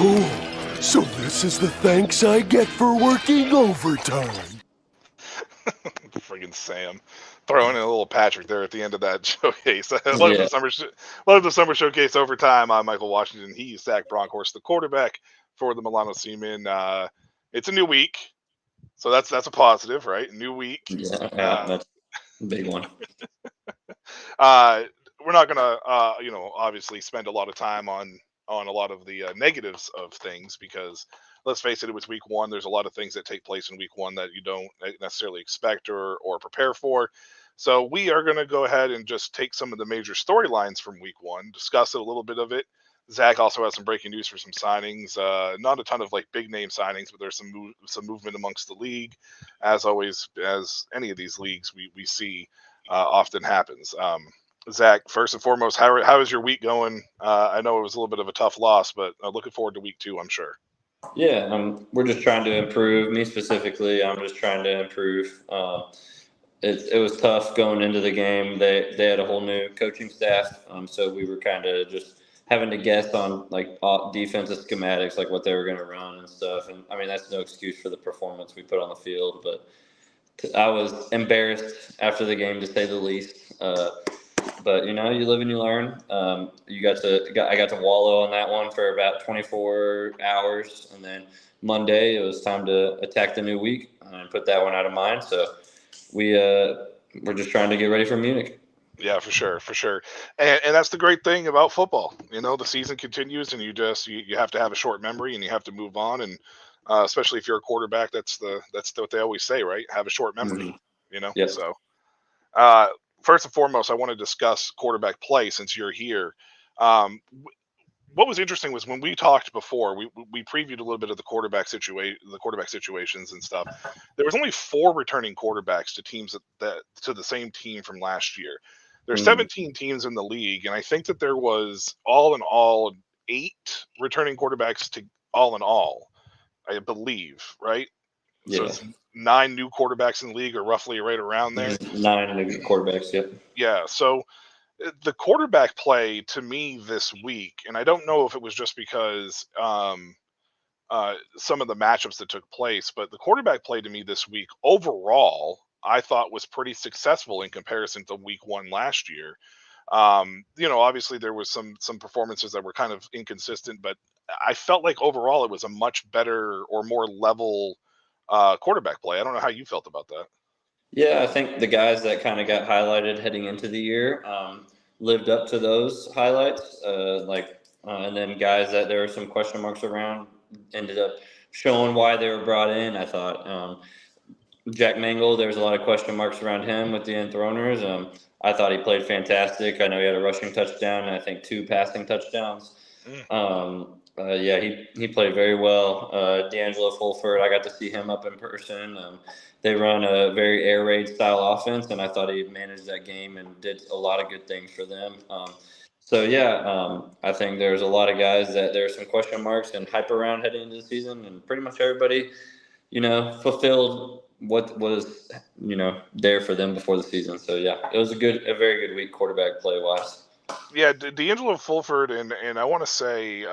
Oh, so this is the thanks I get for working overtime. Friggin' Sam. Throwing in a little Patrick there at the end of that showcase. I love Yeah. the summer showcase overtime. Michael Washington. He sacked Bronkhorst, the quarterback for the Milano Seamen. It's a new week, so that's a positive, right? New week. Yeah, that's a big one. We're not gonna, obviously spend a lot of time on a lot of the negatives of things because let's face it, it was week one. There's a lot of things that take place in week one that you don't necessarily expect or prepare for. So we are going to go ahead and just take some of the major storylines from week one, discuss it a little bit of it. Zach also has some breaking news for some signings. Not a ton of like big name signings, but there's some movement amongst the league, as always, as any of these leagues we see often happens. Zach, first and foremost, how is your week going? I know it was a little bit of a tough loss, but looking forward to week two, I'm sure. Yeah, we're just trying to improve. Me specifically, I'm just trying to improve. It was tough going into the game. They had a whole new coaching staff, so we were kind of just having to guess on like defensive schematics, like what they were going to run and stuff. And I mean, that's no excuse for the performance we put on the field, but I was embarrassed after the game to say the least. But you live and you learn. I got to wallow on that one for about 24 hours, and then Monday it was time to attack the new week and put that one out of mind. So we're just trying to get ready for Munich. Yeah, for sure, and that's the great thing about football. The season continues, and you have to have a short memory, and you have to move on, and especially if you're a quarterback, that's what they always say, right? Have a short memory. Mm-hmm. Yep. So. First and foremost, I want to discuss quarterback play since you're here. What was interesting was when we talked before, we previewed a little bit of the quarterback situations and stuff. There was only 4 returning quarterbacks to teams that to the same team from last year. There's 17 teams in the league, and I think that there was all in all 8 returning quarterbacks to all in all, I believe, right? Yeah. So it's 9 new quarterbacks in the league, or roughly right around there. 9 new quarterbacks, yep. Yeah, so the quarterback play to me this week, and I don't know if it was just because some of the matchups that took place, but the quarterback play to me this week overall, I thought was pretty successful in comparison to week one last year. Obviously there was some performances that were kind of inconsistent, but I felt like overall it was a much better or more level quarterback play. I don't know how you felt about that. Yeah, I think the guys that kind of got highlighted heading into the year lived up to those highlights. And then guys that there were some question marks around ended up showing why they were brought in. I thought Jack Mangle, there was a lot of question marks around him with the Enthroners. I thought he played fantastic. I know he had a rushing touchdown and I think 2 passing touchdowns. He played very well. D'Angelo Fulford, I got to see him up in person. They run a very air raid style offense, and I thought he managed that game and did a lot of good things for them. I think there's a lot of guys that there's some question marks and hype around heading into the season, and pretty much everybody, fulfilled what was, there for them before the season. So yeah, it was a very good week quarterback play wise. Yeah, D'Angelo Fulford and I want to say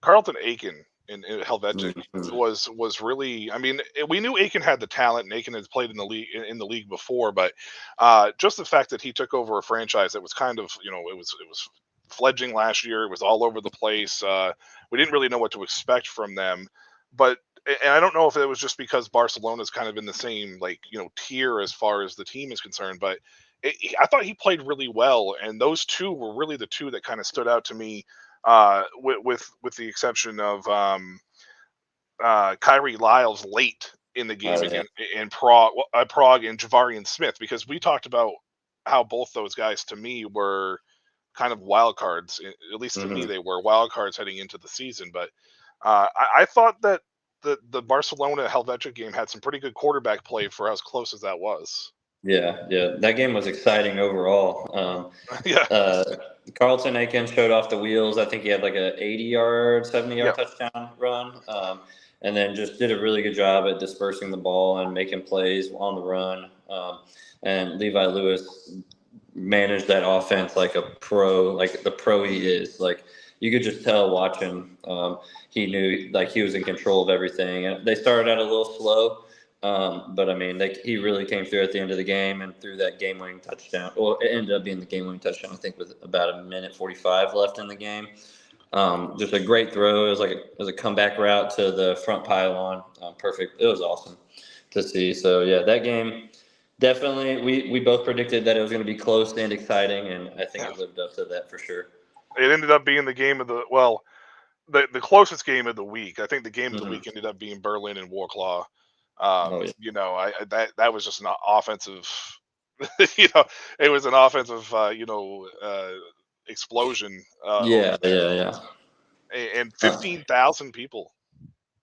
Carlton Aiken in Helvetic was really. I mean, we knew Aiken had the talent, and Aiken had played in the league before, but just the fact that he took over a franchise that was kind of it was fledgling last year. It was all over the place. We didn't really know what to expect from them, and I don't know if it was just because Barcelona's kind of in the same tier as far as the team is concerned, but I thought he played really well, and those two were really the two that kind of stood out to me. With the exception of Kyrie Lyles late in the game in Prague and Javarian Smith, because we talked about how both those guys to me were kind of wild cards. At least to me, they were wild cards heading into the season. But I thought that the Barcelona Helvetic game had some pretty good quarterback play for as close as that was. Yeah, that game was exciting overall. Carlton Aiken showed off the wheels. I think he had like a 80-yard, 70-yard touchdown run, and then just did a really good job at dispersing the ball and making plays on the run. And Levi Lewis managed that offense like a pro, like the pro he is. Like you could just tell watching. He knew like he was in control of everything, and they started out a little slow. But I mean, he really came through at the end of the game and threw that game-winning touchdown. Well, it ended up being the game-winning touchdown, I think, with about a minute 45 left in the game. Just a great throw. It was a comeback route to the front pylon. Perfect. It was awesome to see. So yeah, that game definitely. We both predicted that it was going to be close and exciting, and I think it lived up to that for sure. It ended up being the game of the closest game of the week. I think the game of the week ended up being Berlin and Warclaw. That was just an offensive. It was an offensive. Explosion. Yeah. And 15,000 people.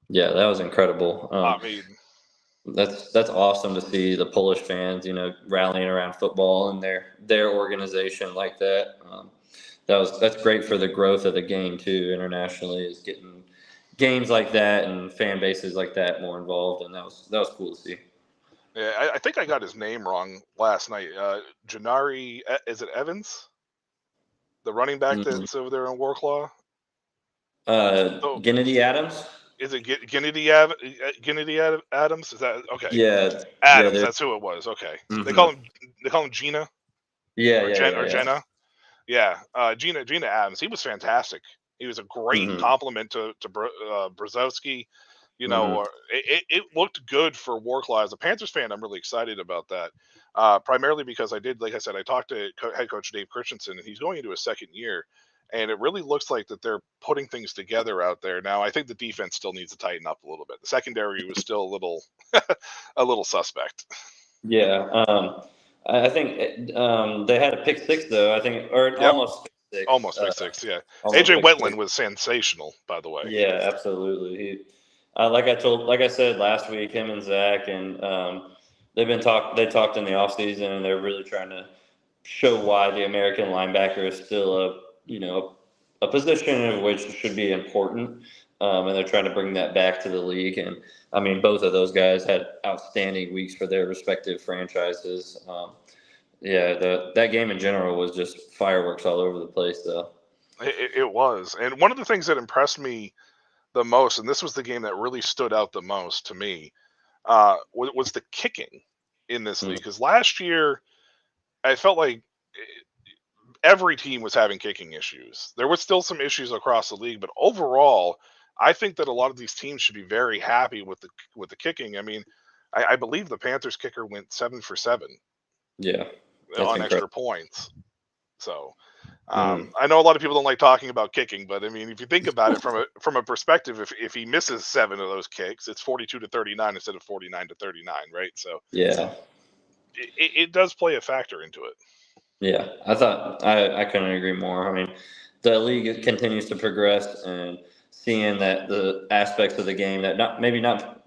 Yeah, that was incredible. I mean, that's awesome to see the Polish fans, rallying around football and their organization like that. That's great for the growth of the game too internationally, is getting games like that and fan bases like that more involved, and that was cool to see. Yeah, I think I got his name wrong last night. Janari, is it Evans? The running back that's over there in Warclaw? Kennedy Adams? Is it Kennedy Adams? Is that okay? Yeah, Adams. That's who it was. Okay, they call him Gina. Yeah, Jenna. Yeah, Gina Adams. He was fantastic. He was a great compliment to Brzezowski. It looked good for Warclaw. As a Panthers fan, I'm really excited about that. Primarily because I talked to head coach Dave Christensen, and he's going into his second year. And it really looks like that they're putting things together out there. Now, I think the defense still needs to tighten up a little bit. The secondary was still a little suspect. Yeah, I think they had a pick six though. I think, or almost pick six. Almost pick six. Yeah, AJ Wetland was sensational, by the way. Yeah, absolutely. He, like I said last week, him and Zach, and they talked in the offseason, and they're really trying to show why the American linebacker is still a position in which should be important, and they're trying to bring that back to the league. And I mean, both of those guys had outstanding weeks for their respective franchises. That game in general was just fireworks all over the place, though. It was, and one of the things that impressed me the most, and this was the game that really stood out the most to me, was the kicking in this league. Because last year, I felt like every team was having kicking issues. There was still some issues across the league, but overall, I think that a lot of these teams should be very happy with the kicking. I mean, I believe the Panthers kicker went 7 for 7. Yeah, on extra points. So I know a lot of people don't like talking about kicking, but I mean, if you think about it from a perspective, if he misses 7 of those kicks, it's 42-39 instead of 49-39, right? So yeah, it does play a factor into it. Yeah, I couldn't agree more. I mean, the league continues to progress, and seeing that the aspects of the game that not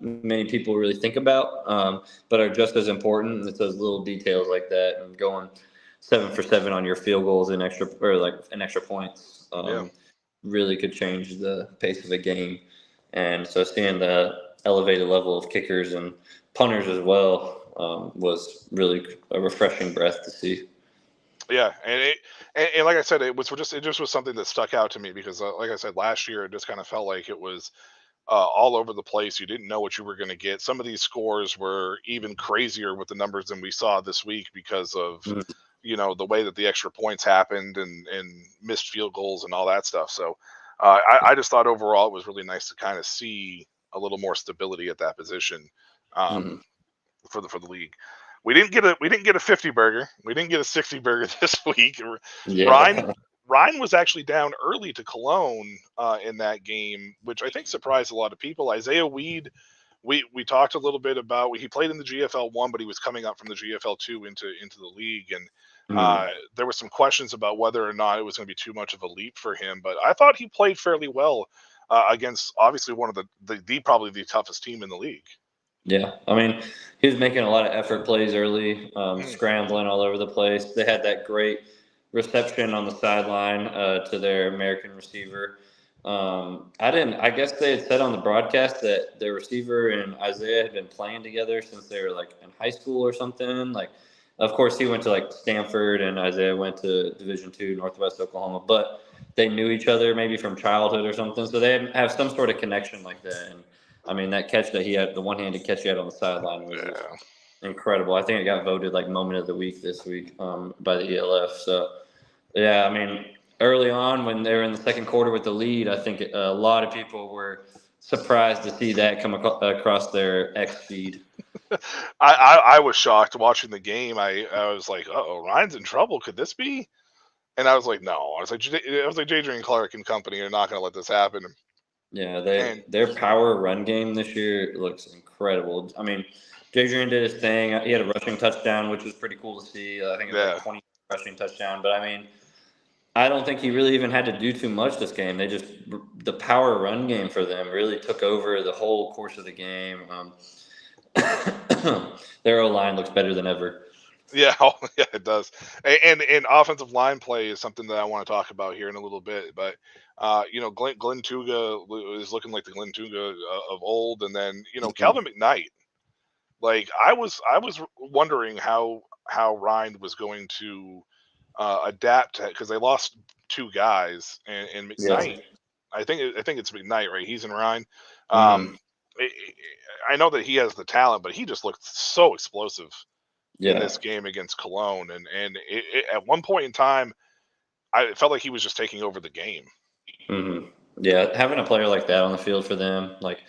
many people really think about, but are just as important. It's those little details like that, and going 7 for 7 on your field goals and extra points really could change the pace of a game. And so seeing the elevated level of kickers and punters as well was really a refreshing breath to see. Yeah, and like I said, it just was something that stuck out to me because, like I said, last year it just kind of felt like it was all over the place. You didn't know what you were going to get. Some of these scores were even crazier with the numbers than we saw this week because of the way that the extra points happened and missed field goals and all that stuff. So I just thought overall it was really nice to kind of see a little more stability at that position for the league. We didn't get a 50 burger. We didn't get a 60 burger this week. Yeah. Ryan was actually down early to Cologne in that game, which I think surprised a lot of people. Isaiah Weed, we talked a little bit about. He played in the GFL 1, but he was coming up from the GFL 2 into the league, and there were some questions about whether or not it was going to be too much of a leap for him. But I thought he played fairly well against obviously one of the probably the toughest team in the league. Yeah, I mean, he was making a lot of effort plays early, scrambling all over the place. They had that great reception on the sideline to their American receiver. I guess they had said on the broadcast that their receiver and Isaiah had been playing together since they were like in high school or something. Like, of course, he went to like Stanford and Isaiah went to Division II, Northwest Oklahoma. But they knew each other maybe from childhood or something. So they have some sort of connection like that. And I mean, that catch that he had, the one-handed catch he had on the sideline was just incredible. I think it got voted like moment of the week this week by the ELF. So yeah, I mean, early on when they were in the second quarter with the lead, I think a lot of people were surprised to see that come across their X feed. I was shocked watching the game. I was like, oh, Ryan's in trouble. Could this be? And I was like, no. I was like, Jadrian Clark and company are not going to let this happen. Yeah, their power run game this year looks incredible. I mean, Jadrian did his thing. He had a rushing touchdown, which was pretty cool to see. I think it was like 20 rushing touchdown. But I mean, I don't think he really even had to do too much this game. The power run game for them really took over the whole course of the game. Their O-line looks better than ever. Yeah, yeah, it does. And offensive line play is something that I want to talk about here in a little bit. But Glenn Tuga is looking like the Glenn Tuga of old, and then Calvin McKnight. Like I was wondering how Ryan was going to adapt, because they lost two guys, and McKnight. I think it's McKnight, right? He's in Ryan. I know that he has the talent, but he just looked so explosive in this game against Cologne, and at one point in time, I felt like he was just taking over the game. Yeah, having a player like that on the field for them, like,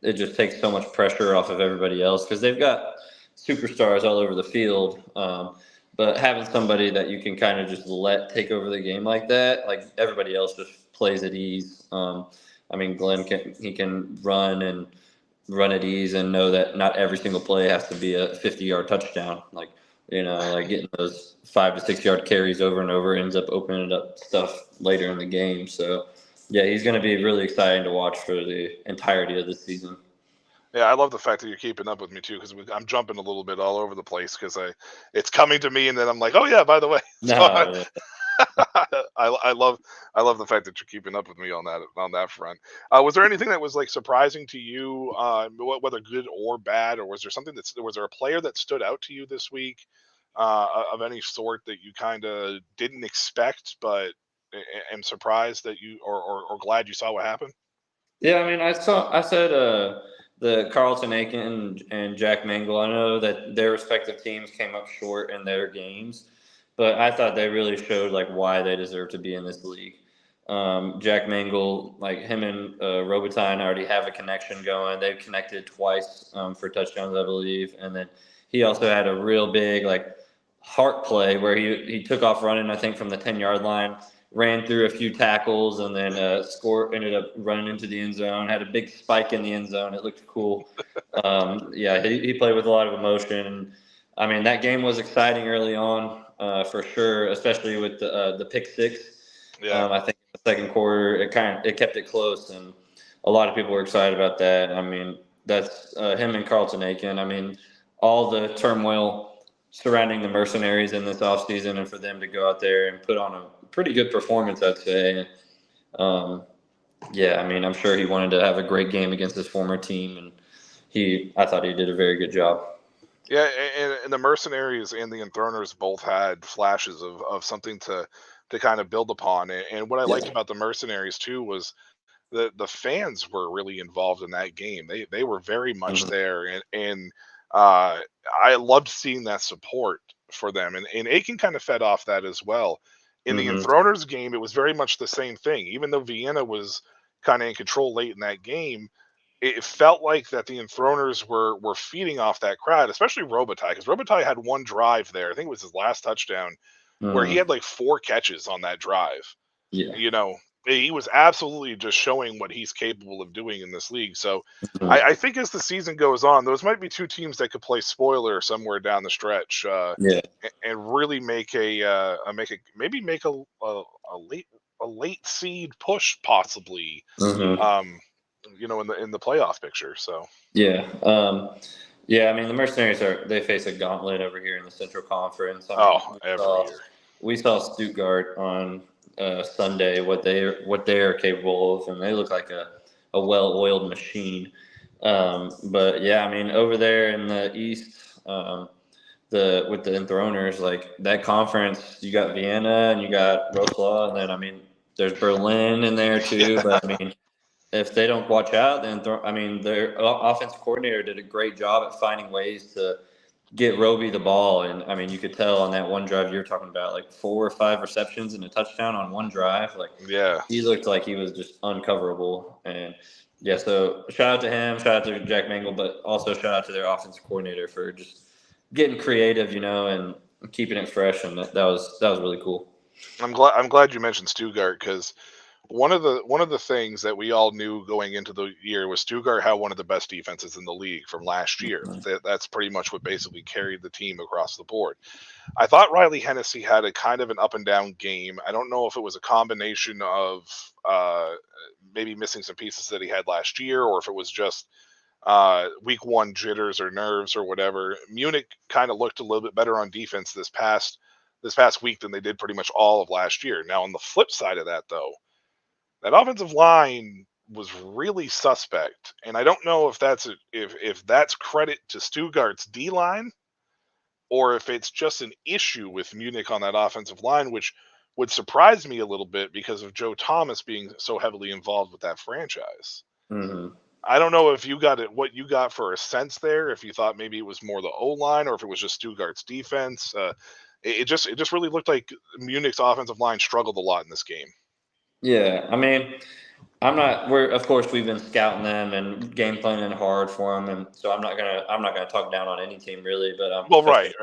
it just takes so much pressure off of everybody else, because they've got superstars all over the field. But having somebody that you can kind of just let take over the game like that, like everybody else just plays at ease. I mean, Glenn can run at ease and know that not every single play has to be a 50-yard touchdown. Like getting those 5 to 6 yard carries over and over ends up opening up stuff later in the game. So yeah, he's going to be really exciting to watch for the entirety of this season. Yeah, I love the fact that you're keeping up with me too, because I'm jumping a little bit all over the place, because it's coming to me, and then I'm like, oh yeah, by the way. So I love the fact that you're keeping up with me on that front. Was there anything that was like surprising to you, whether good or bad, or was there a player that stood out to you this week of any sort that you kind of didn't expect, but am surprised that you or glad you saw what happened? Yeah, I mean, I said the Carlton Aiken and Jack Mangle. I know that their respective teams came up short in their games, but I thought they really showed like why they deserve to be in this league. Jack Mangle, like him and Robitaille already have a connection going. They've connected twice for touchdowns, I believe, and then he also had a real big like heart play where he took off running, I think, from the 10-yard line, ran through a few tackles, and then ended up running into the end zone, had a big spike in the end zone. It looked cool. Yeah, he played with a lot of emotion. I mean, that game was exciting early on, for sure, especially with the pick six. Yeah. I think in the second quarter, it kept it close, and a lot of people were excited about that. I mean, that's him and Carlton Aiken. I mean, all the turmoil surrounding the Mercenaries in this offseason, and for them to go out there and put on a pretty good performance, I'd say. Yeah, I mean, I'm sure he wanted to have a great game against his former team, and I thought he did a very good job. Yeah, and the Mercenaries and the Enthroners both had flashes of something to kind of build upon. And what I liked about the Mercenaries too was the fans were really involved in that game. They were very much there, and I loved seeing that support for them. And Aiken kind of fed off that as well. In the Enthroners game, it was very much the same thing. Even though Vienna was kind of in control late in that game, it felt like that the Enthroners were feeding off that crowd, especially Robitaille, because Robitaille had one drive there. I think it was his last touchdown, where he had like 4 catches on that drive. Yeah. He was absolutely just showing what he's capable of doing in this league. So I think as the season goes on, those might be 2 teams that could play spoiler somewhere down the stretch, and really make a late seed push, possibly. In the playoff picture. So yeah, I mean, the Mercenaries they face a gauntlet over here in the Central Conference. Every year we saw Stuttgart on Sunday, what they are capable of, and they look like a well-oiled machine. But yeah, I mean, over there in the East, with the Enthroners, like that conference, you got Vienna and you got Wroclaw, and then I mean, there's Berlin in there too. But I mean, if they don't watch out, then their offensive coordinator did a great job at finding ways to get Roby the ball. And I mean, you could tell on that one drive you were talking about, like 4 or 5 receptions and a touchdown on one drive. Like, Yeah, he looked like he was just uncoverable. And yeah, so shout out to him, shout out to Jack Mangle, but also shout out to their offensive coordinator for just getting creative, and keeping it fresh. And that was really cool. I'm glad you mentioned Stuttgart, because one of the things that we all knew going into the year was Stuttgart had one of the best defenses in the league from last year. That's pretty much what basically carried the team across the board. I thought Riley Hennessy had a kind of an up and down game. I don't know if it was a combination of maybe missing some pieces that he had last year, or if it was just week one jitters or nerves or whatever. Munich kind of looked a little bit better on defense this past week than they did pretty much all of last year. Now, on the flip side of that, though, that offensive line was really suspect, and I don't know if that's credit to Stuttgart's D line, or if it's just an issue with Munich on that offensive line, which would surprise me a little bit because of Joe Thomas being so heavily involved with that franchise. Mm-hmm. I don't know if you got it, what you got for a sense there, if you thought maybe it was more the O-line or if it was just Stuttgart's defense. It just really looked like Munich's offensive line struggled a lot in this game. Yeah, I mean, of course we've been scouting them and game planning hard for them, and so I'm not gonna talk down on any team really, but Well, right.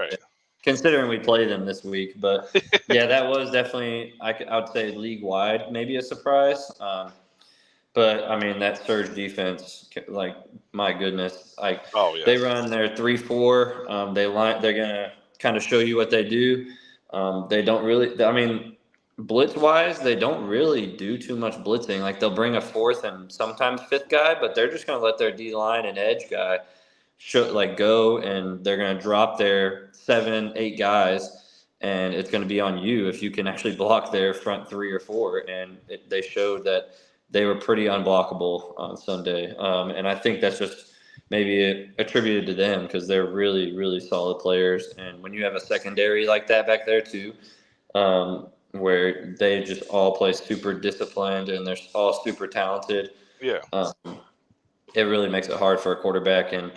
Considering we play them this week. But yeah, that was definitely I would say league wide maybe a surprise. But I mean, that surge defense, like, my goodness, like, they run their 3-4. They're gonna kind of show you what they do. They don't really. I mean, blitz wise, they don't really do too much blitzing. Like, they'll bring a 4th and sometimes 5th guy, but they're just gonna let their D line and edge guy go, and they're gonna drop their 7, 8 guys, and it's gonna be on you if you can actually block their front 3 or 4. And they showed that they were pretty unblockable on Sunday, and I think that's just maybe attributed to them because they're really, really solid players. And when you have a secondary like that back there too, where they just all play super disciplined and they're all super talented. Yeah. It really makes it hard for a quarterback. And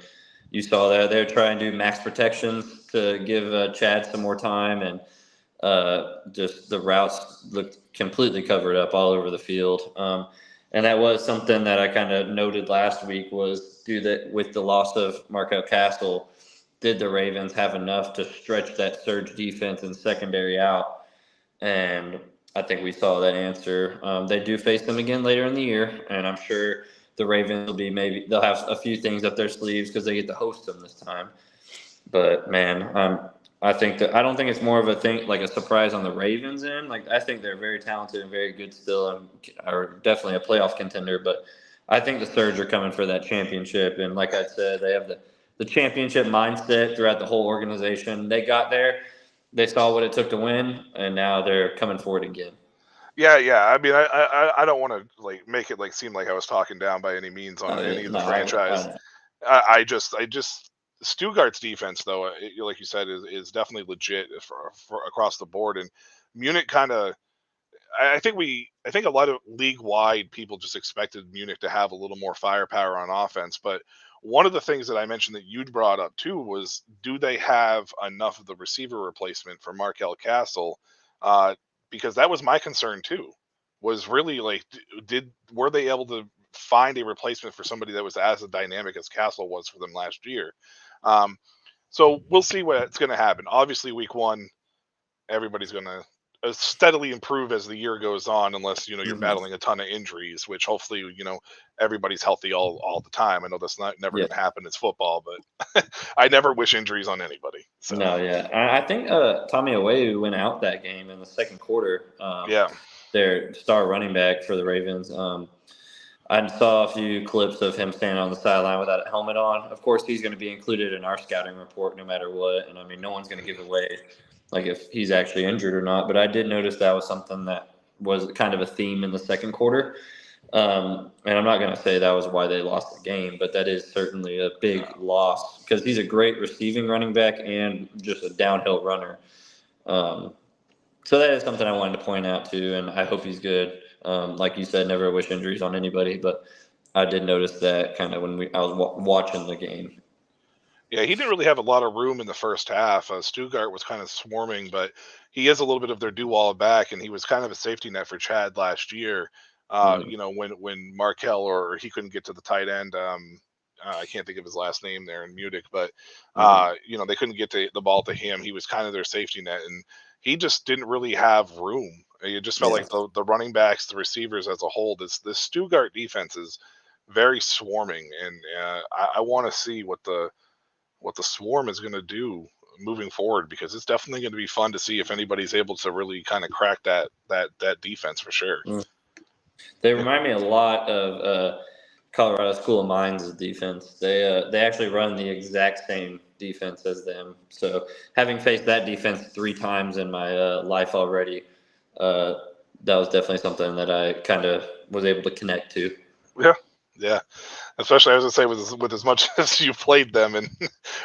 you saw that they're trying to do max protections to give Chad some more time. And just the routes looked completely covered up all over the field. And that was something that I kind of noted last week was with the loss of Markel Castle, did the Ravens have enough to stretch that surge defense and secondary out? And I think we saw that answer. They do face them again later in the year, and I'm sure the Ravens they'll have a few things up their sleeves because they get to host them this time. But man, I don't think it's more of a thing like a surprise on the Ravens end. Like, I think they're very talented and very good still, and are definitely a playoff contender. But I think the Surge are coming for that championship, and like I said, they have the championship mindset throughout the whole organization. They got there. They saw what it took to win, and now they're coming for it again. Yeah. I mean, I don't want to make it seem like I was talking down by any means on any of the franchise. I just Stuttgart's defense, though, like you said, is definitely legit for across the board. And Munich kind of, I think a lot of league wide people just expected Munich to have a little more firepower on offense, but one of the things that I mentioned that you'd brought up too was, do they have enough of the receiver replacement for Markel Castle? Because that was my concern too. Was really were they able to find a replacement for somebody that was as dynamic as Castle was for them last year? So we'll see what's going to happen. Obviously, week one, everybody's going to steadily improve as the year goes on, unless you're battling a ton of injuries, which hopefully everybody's healthy all the time. I know that's never going to happen. It's football, but I never wish injuries on anybody. So. No, yeah, I think Tommy Aweyu went out that game in the second quarter. Their star running back for the Ravens. I saw a few clips of him standing on the sideline without a helmet on. Of course, he's going to be included in our scouting report no matter what. And I mean, no one's going to give away if he's actually injured or not. But I did notice that was something that was kind of a theme in the second quarter. And I'm not going to say that was why they lost the game, but that is certainly a big loss because he's a great receiving running back and just a downhill runner. So that is something I wanted to point out too, and I hope he's good. Like you said, never wish injuries on anybody, but I did notice that kind of when I was watching the game. Yeah, he didn't really have a lot of room in the first half. Stuttgart was kind of swarming, but he is a little bit of their do-all back, and he was kind of a safety net for Chad last year. Mhm. When Markel or he couldn't get to the tight end. I can't think of his last name there in Munich, but they couldn't get the ball to him. He was kind of their safety net, and he just didn't really have room. It just felt Yeah. like the running backs, the receivers as a whole, this Stuttgart defense is very swarming, and I want to see what the swarm is going to do moving forward, because it's definitely going to be fun to see if anybody's able to really kind of crack that defense for sure. They remind me a lot of Colorado School of Mines' defense. They actually run the exact same defense as them. So having faced that defense 3 times in my life already, that was definitely something that I kind of was able to connect to. Yeah. Especially, I was gonna say, with as much as you played them, and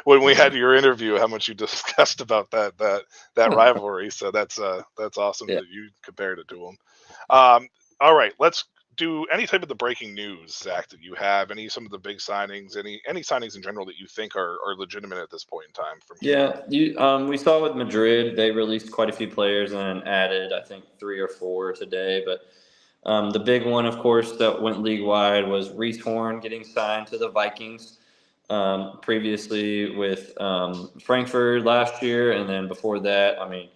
when we had your interview, how much you discussed about that rivalry. So that's awesome Yeah. that you compared it to them. All right, let's do any type of the breaking news, Zach, that you have. Some of the big signings, any signings in general that you think are legitimate at this point in time from here. Yeah, we saw with Madrid, they released quite a few players and added, I think, 3 or 4 today. But the big one, of course, that went league wide was Reese Horn getting signed to the Vikings. Previously with Frankfurt last year, and then before that, I mean,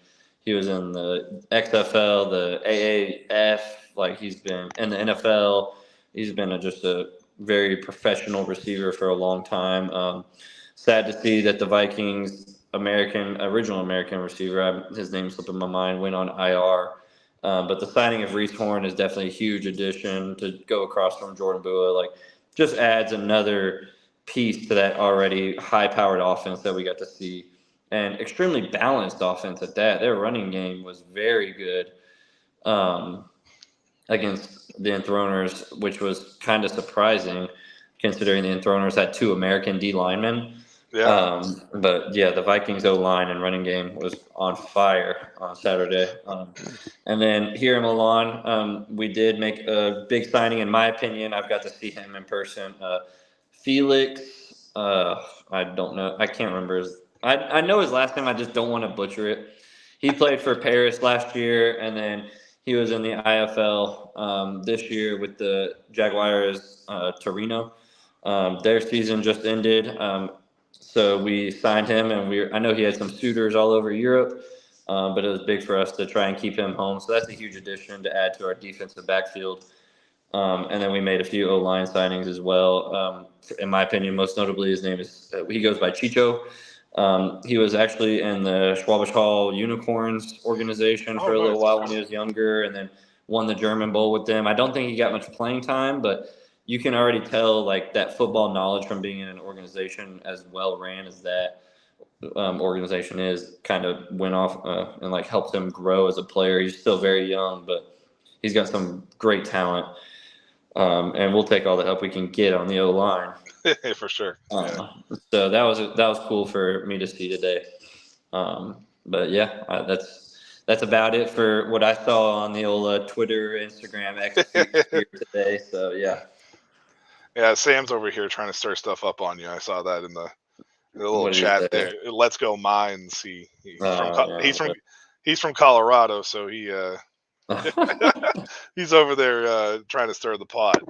he was in the XFL, the AAF. Like, he's been in the NFL. He's been just a very professional receiver for a long time. Sad to see that the Vikings original American receiver, his name slipped in my mind, went on IR. But the signing of Reese Horn is definitely a huge addition to go across from Jordan Bua. Like, just adds another piece to that already high-powered offense that we got to see, and extremely balanced offense at that. Their running game was very good against the Enthroners, which was kind of surprising considering the Enthroners had 2 American D linemen. Yeah. But yeah, the Vikings O-line and running game was on fire on Saturday. And then here in Milan, we did make a big signing, in my opinion. I've got to see him in person. Felix, I don't know. I can't remember I know his last name. I just don't want to butcher it. He played for Paris last year, and then he was in the IFL this year with the Jaguars Torino. Their season just ended. So we signed him, and I know he had some suitors all over Europe, but it was big for us to try and keep him home. So that's a huge addition to add to our defensive backfield. And then we made a few O-line signings as well. In my opinion, most notably, his name is he goes by Chicho. He was actually in the Schwabisch Hall Unicorns organization for a little while when he was younger, and then won the German Bowl with them. I don't think he got much playing time, but you can already tell like that football knowledge from being in an organization as well ran as that organization is kind of went off and like helped him grow as a player. He's still very young, but he's got some great talent. And we'll take all the help we can get on the O-line. For sure. So that was cool for me to see today. But yeah, that's about it for what I saw on the old Twitter, Instagram, X here today. So yeah. Yeah, Sam's over here trying to stir stuff up on you. I saw that in the little chat there. Let's go Mines. He's from Colorado, so he's over there trying to stir the pot.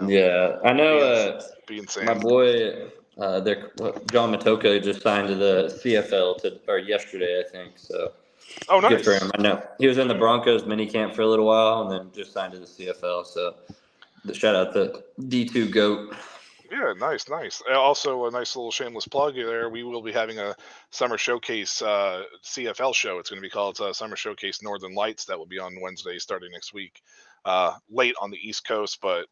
Yeah, I know. Being Sam. My boy, John Matoka just signed to the CFL yesterday, I think. So, oh, nice. Good for him. I know he was in the Broncos minicamp for a little while, and then just signed to the CFL. So, shout out the D2 GOAT. Yeah, nice. Also, a nice little shameless plug there. We will be having a Summer Showcase CFL show. It's going to be called Summer Showcase Northern Lights. That will be on Wednesday starting next week. Late on the East Coast, but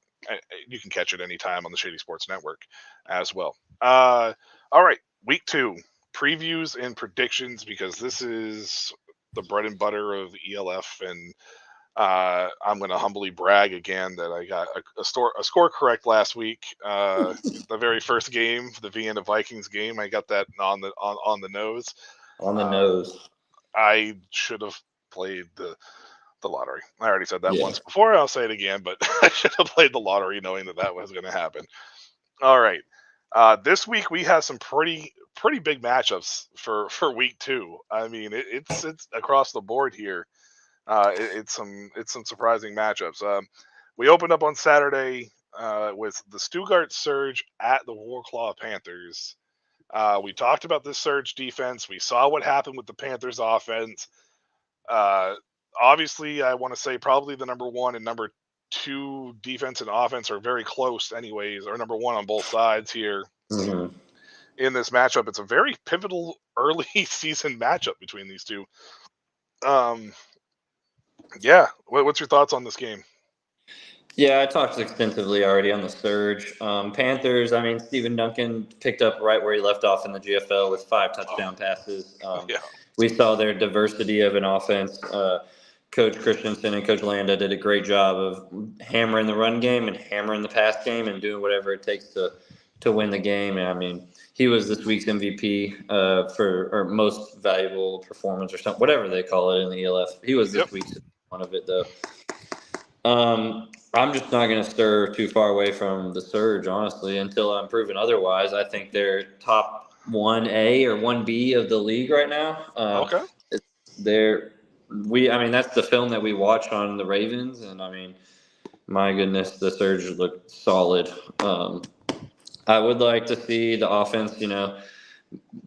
you can catch it anytime on the Shady Sports Network as well. All right, week 2 previews and predictions, because this is the bread and butter of ELF, and I'm going to humbly brag again that I got a score correct last week. The very first game, the Vienna Vikings game, I got that on the nose. On the nose. I should have played the The lottery. I already said that Yeah. once before. I'll say it again, but I should have played the lottery knowing that was going to happen. All right. This week we have some pretty big matchups for week 2. I mean, it's across the board here. It's some surprising matchups. We opened up on Saturday with the Stuttgart Surge at the Warclaw Panthers. We talked about this Surge defense. We saw what happened with the Panthers offense. Obviously, I want to say probably the number 1 and number 2 defense and offense are very close, anyways, or number 1 on both sides here in this matchup. It's a very pivotal early season matchup between these two. Yeah, what's your thoughts on this game? Yeah, I talked extensively already on the Surge. Panthers, I mean, Steven Duncan picked up right where he left off in the GFL with 5 touchdown passes. Yeah. We saw their diversity of an offense. Coach Christensen and Coach Landa did a great job of hammering the run game and hammering the pass game and doing whatever it takes to win the game. And I mean, he was this week's MVP or most valuable performance or something, whatever they call it in the ELF. He was this week's one of it, though. I'm just not going to stir too far away from the Surge, honestly, until I'm proven otherwise. I think they're top 1A or 1B of the league right now. Okay. I mean, that's the film that we watch on the Ravens, and I mean, my goodness, the Surge look solid. I would like to see the offense,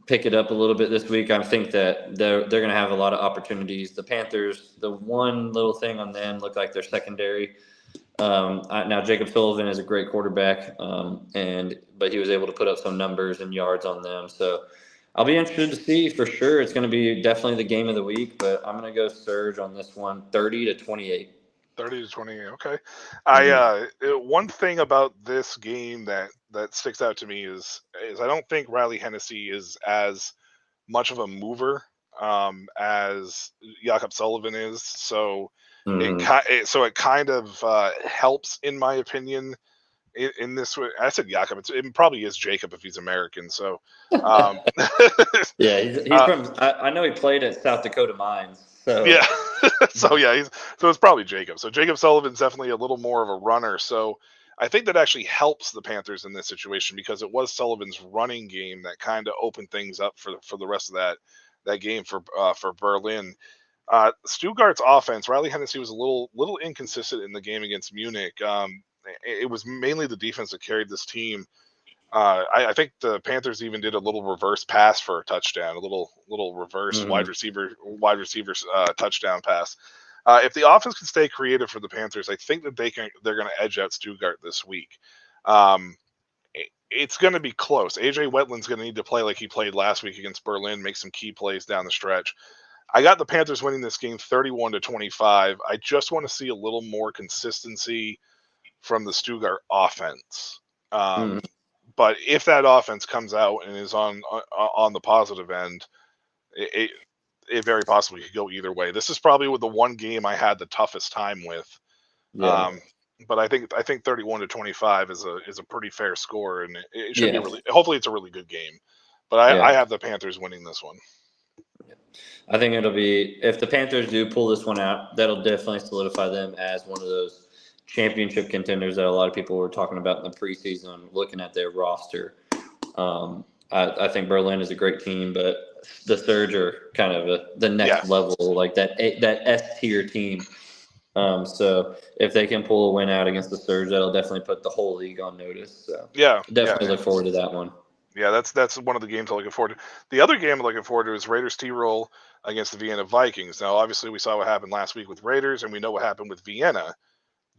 pick it up a little bit this week. I think that they're going to have a lot of opportunities. The Panthers, the one little thing on them look like their secondary. Now Jacob Sullivan is a great quarterback, but he was able to put up some numbers and yards on them. So I'll be interested to see for sure. It's going to be definitely the game of the week, but I'm going to go Surge on this one, 30-28. 30-28. Okay. One thing about this game that sticks out to me is I don't think Riley Hennessy is as much of a mover as Jakob Sullivan is. So it kind of helps, in my opinion, in this way. I said Jakob. It probably is Jacob if he's American. So yeah, he's from. I know he played at South Dakota Mines. So yeah, so it's probably Jacob. So Jacob Sullivan's definitely a little more of a runner. So I think that actually helps the Panthers in this situation because it was Sullivan's running game that kind of opened things up for the rest of that game for Berlin. Stuttgart's offense, Riley Hennessy was a little inconsistent in the game against Munich. It was mainly the defense that carried this team. I think the Panthers even did a little reverse pass for a touchdown, a little reverse wide receiver touchdown pass. If the offense can stay creative for the Panthers, I think that they're going to edge out Stuttgart this week. It's going to be close. AJ Wetland's going to need to play like he played last week against Berlin, make some key plays down the stretch. I got the Panthers winning this game 31-25. I just want to see a little more consistency from the Stuttgart offense. But if that offense comes out and is on the positive end, it very possibly could go either way. This is probably the one game I had the toughest time with. Yeah. But I think 31-25 is a pretty fair score, and it should be hopefully it's a really good game. But I have the Panthers winning this one. I think it'll be, if the Panthers do pull this one out, that'll definitely solidify them as one of those championship contenders that a lot of people were talking about in the preseason, looking at their roster. I think Berlin is a great team, but the Surge are kind of the next level, like that S tier team. So if they can pull a win out against the Surge, that'll definitely put the whole league on notice. So definitely look forward to that one. Yeah, that's one of the games I'm looking forward to. The other game I'm looking forward to is Raiders T-Roll against the Vienna Vikings. Now, obviously, we saw what happened last week with Raiders, and we know what happened with Vienna.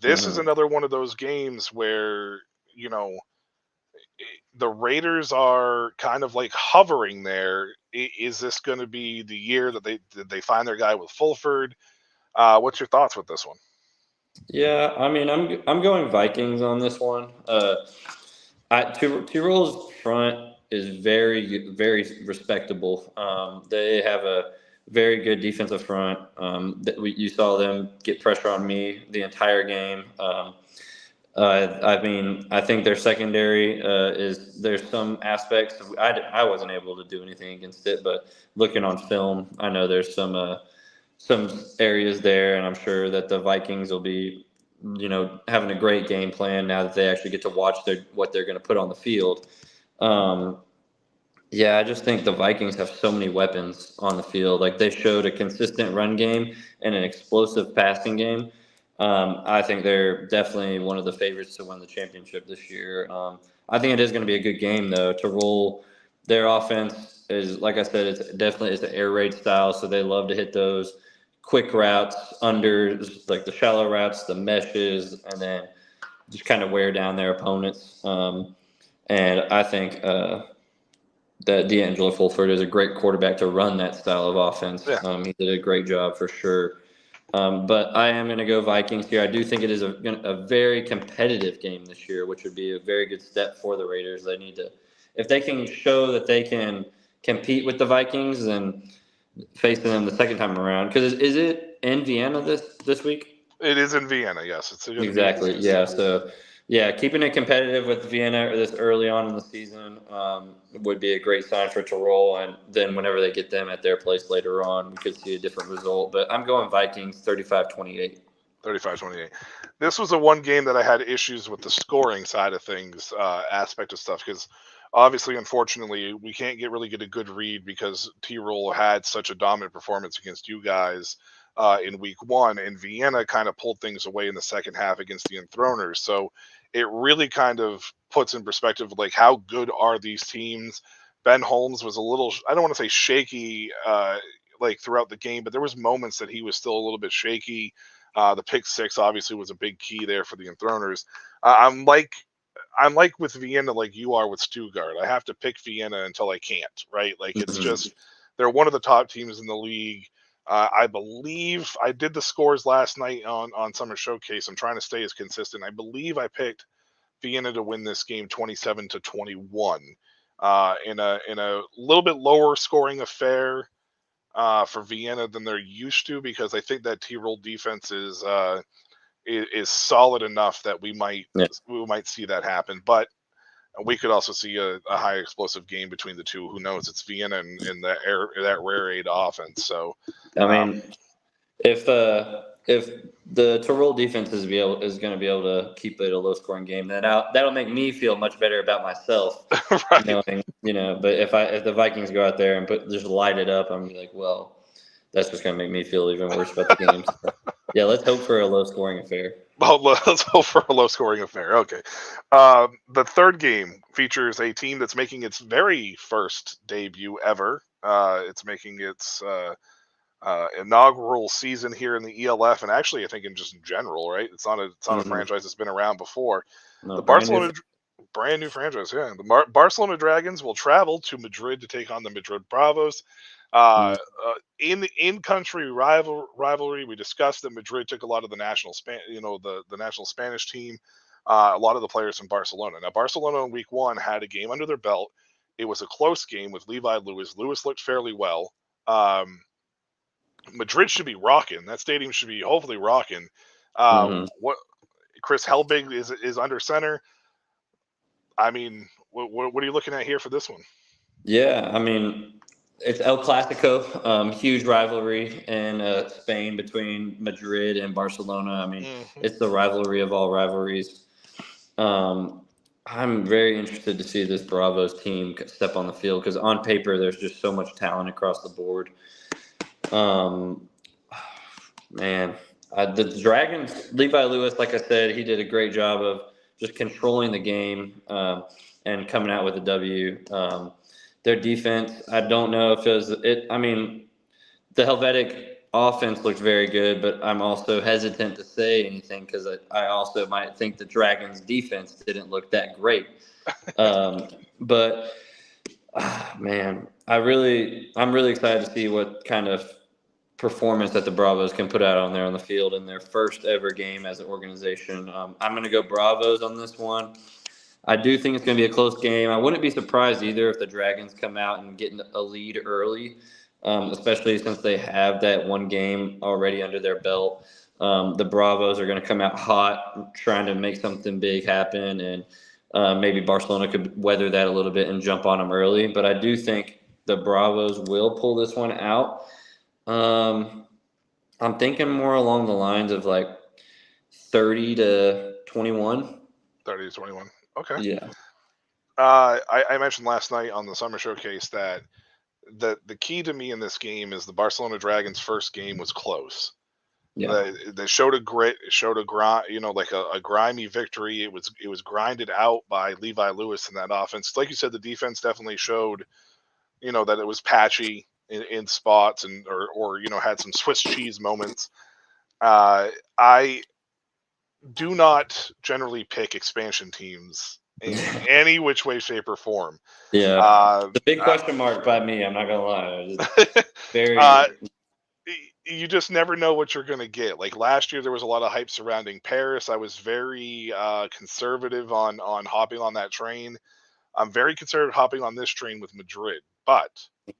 This is another one of those games where, the Raiders are kind of like hovering there. Is this going to be the year that they find their guy with Fulford? What's your thoughts with this one? Yeah, I mean, I'm going Vikings on this one. T-Roll's front is very, very respectable. They have a very good defensive front. You saw them get pressure on me the entire game. I mean, I think their secondary there's some aspects. I wasn't able to do anything against it, but looking on film, I know there's some some areas there, and I'm sure that the Vikings will be, having a great game plan now that they actually get to watch what they're going to put on the field. Yeah, I just think the Vikings have so many weapons on the field. Like, they showed a consistent run game and an explosive passing game. I think they're definitely one of the favorites to win the championship this year. I think it is going to be a good game, though, to roll. Their offense is, like I said, it's an air raid style, so they love to hit those quick routes, under, like the shallow routes, the meshes, and then just kind of wear down their opponents. And I think that D'Angelo Fulford is a great quarterback to run that style of offense. Yeah. He did a great job for sure. But I am going to go Vikings here. I do think it is a very competitive game this year, which would be a very good step for the Raiders. They need to, if they can show that they can compete with the Vikings, then facing them the second time around. Because is it in Vienna this week? It is in Vienna, yes. It's Exactly. Yeah. So, yeah, keeping it competitive with Vienna this early on in the season would be a great sign for it to roll. And then whenever they get them at their place later on, we could see a different result. But I'm going Vikings 35-28. 35-28. This was a one game that I had issues with the scoring side of things, aspect of stuff, because obviously, unfortunately, we can't really get a good read because T-Roll had such a dominant performance against you guys in week one, and Vienna kind of pulled things away in the second half against the Enthroners. So it really kind of puts in perspective, like, how good are these teams? Ben Holmes was a little, I don't want to say shaky, like throughout the game, but there was moments that he was still a little bit shaky. The pick six obviously was a big key there for the Enthroners. I'm like with Vienna, like you are with Stuttgart. I have to pick Vienna until I can't, right? Like, it's just, they're one of the top teams in the league. I believe I did the scores last night on Summer Showcase. I'm trying to stay as consistent. I believe I picked Vienna to win this game 27-21 in a little bit lower scoring affair for Vienna than they're used to, because I think that T-Roll defense is solid enough that we might see that happen. But we could also see a high explosive game between the two. Who knows? It's Vienna and that rare aid offense. So, I mean, if the Tyrol defense is going to be able to keep it a low scoring game, then that'll make me feel much better about myself. right. Knowing, but if the Vikings go out there and just light it up, I'm gonna be like, well, that's just going to make me feel even worse about the game. So, yeah, let's hope for a low scoring affair. Well, let's hope for a low-scoring affair. Okay. The third game features a team that's making its very first debut ever. It's making its inaugural season here in the ELF, and actually, I think in general, right? It's not a franchise that's been around before. No, the Barcelona brand new franchise, yeah. The Barcelona Dragons will travel to Madrid to take on the Madrid Bravos. In country rivalry, we discussed that Madrid took a lot of the national the national Spanish team, a lot of the players from Barcelona. Now, Barcelona in week one had a game under their belt. It was a close game with Levi Lewis. Lewis looked fairly well. Madrid should be rocking. That stadium should be hopefully rocking. What Chris Helbig is under center. I mean, what are you looking at here for this one? Yeah, I mean, it's El Clasico, huge rivalry in Spain between Madrid and Barcelona. I mean, it's the rivalry of all rivalries. I'm very interested to see this Bravos team step on the field, because on paper there's just so much talent across the board. Man, the Dragons, Levi Lewis, like I said, he did a great job of just controlling the game and coming out with a W. Their defense, I don't know if I mean, the Helvetic offense looked very good, but I'm also hesitant to say anything because I also might think the Dragons defense didn't look that great. But man, I'm really excited to see what kind of performance that the Bravos can put out on there on the field in their first ever game as an organization. I'm going to go Bravos on this one. I do think it's going to be a close game. I wouldn't be surprised either if the Dragons come out and get a lead early, especially since they have that one game already under their belt. The Bravos are going to come out hot, trying to make something big happen, and maybe Barcelona could weather that a little bit and jump on them early. But I do think the Bravos will pull this one out. I'm thinking more along the lines of like 30 to 21. 30 to 21. Okay. Yeah. I mentioned last night on the Summer Showcase that the key to me in this game is the Barcelona Dragons' first game was close. Yeah. They showed a grit, it showed a grind, like a grimy victory. It was grinded out by Levi Lewis in that offense. Like you said, the defense definitely showed, that it was patchy in spots and or had some Swiss cheese moments. I do not generally pick expansion teams in any which way, shape, or form. Yeah. Uh, The big question mark by me, I'm not going to lie. It's uh, very. you just never know what you're going to get. Like last year, there was a lot of hype surrounding Paris. I was very conservative on hopping on that train. I'm very conservative hopping on this train with Madrid. But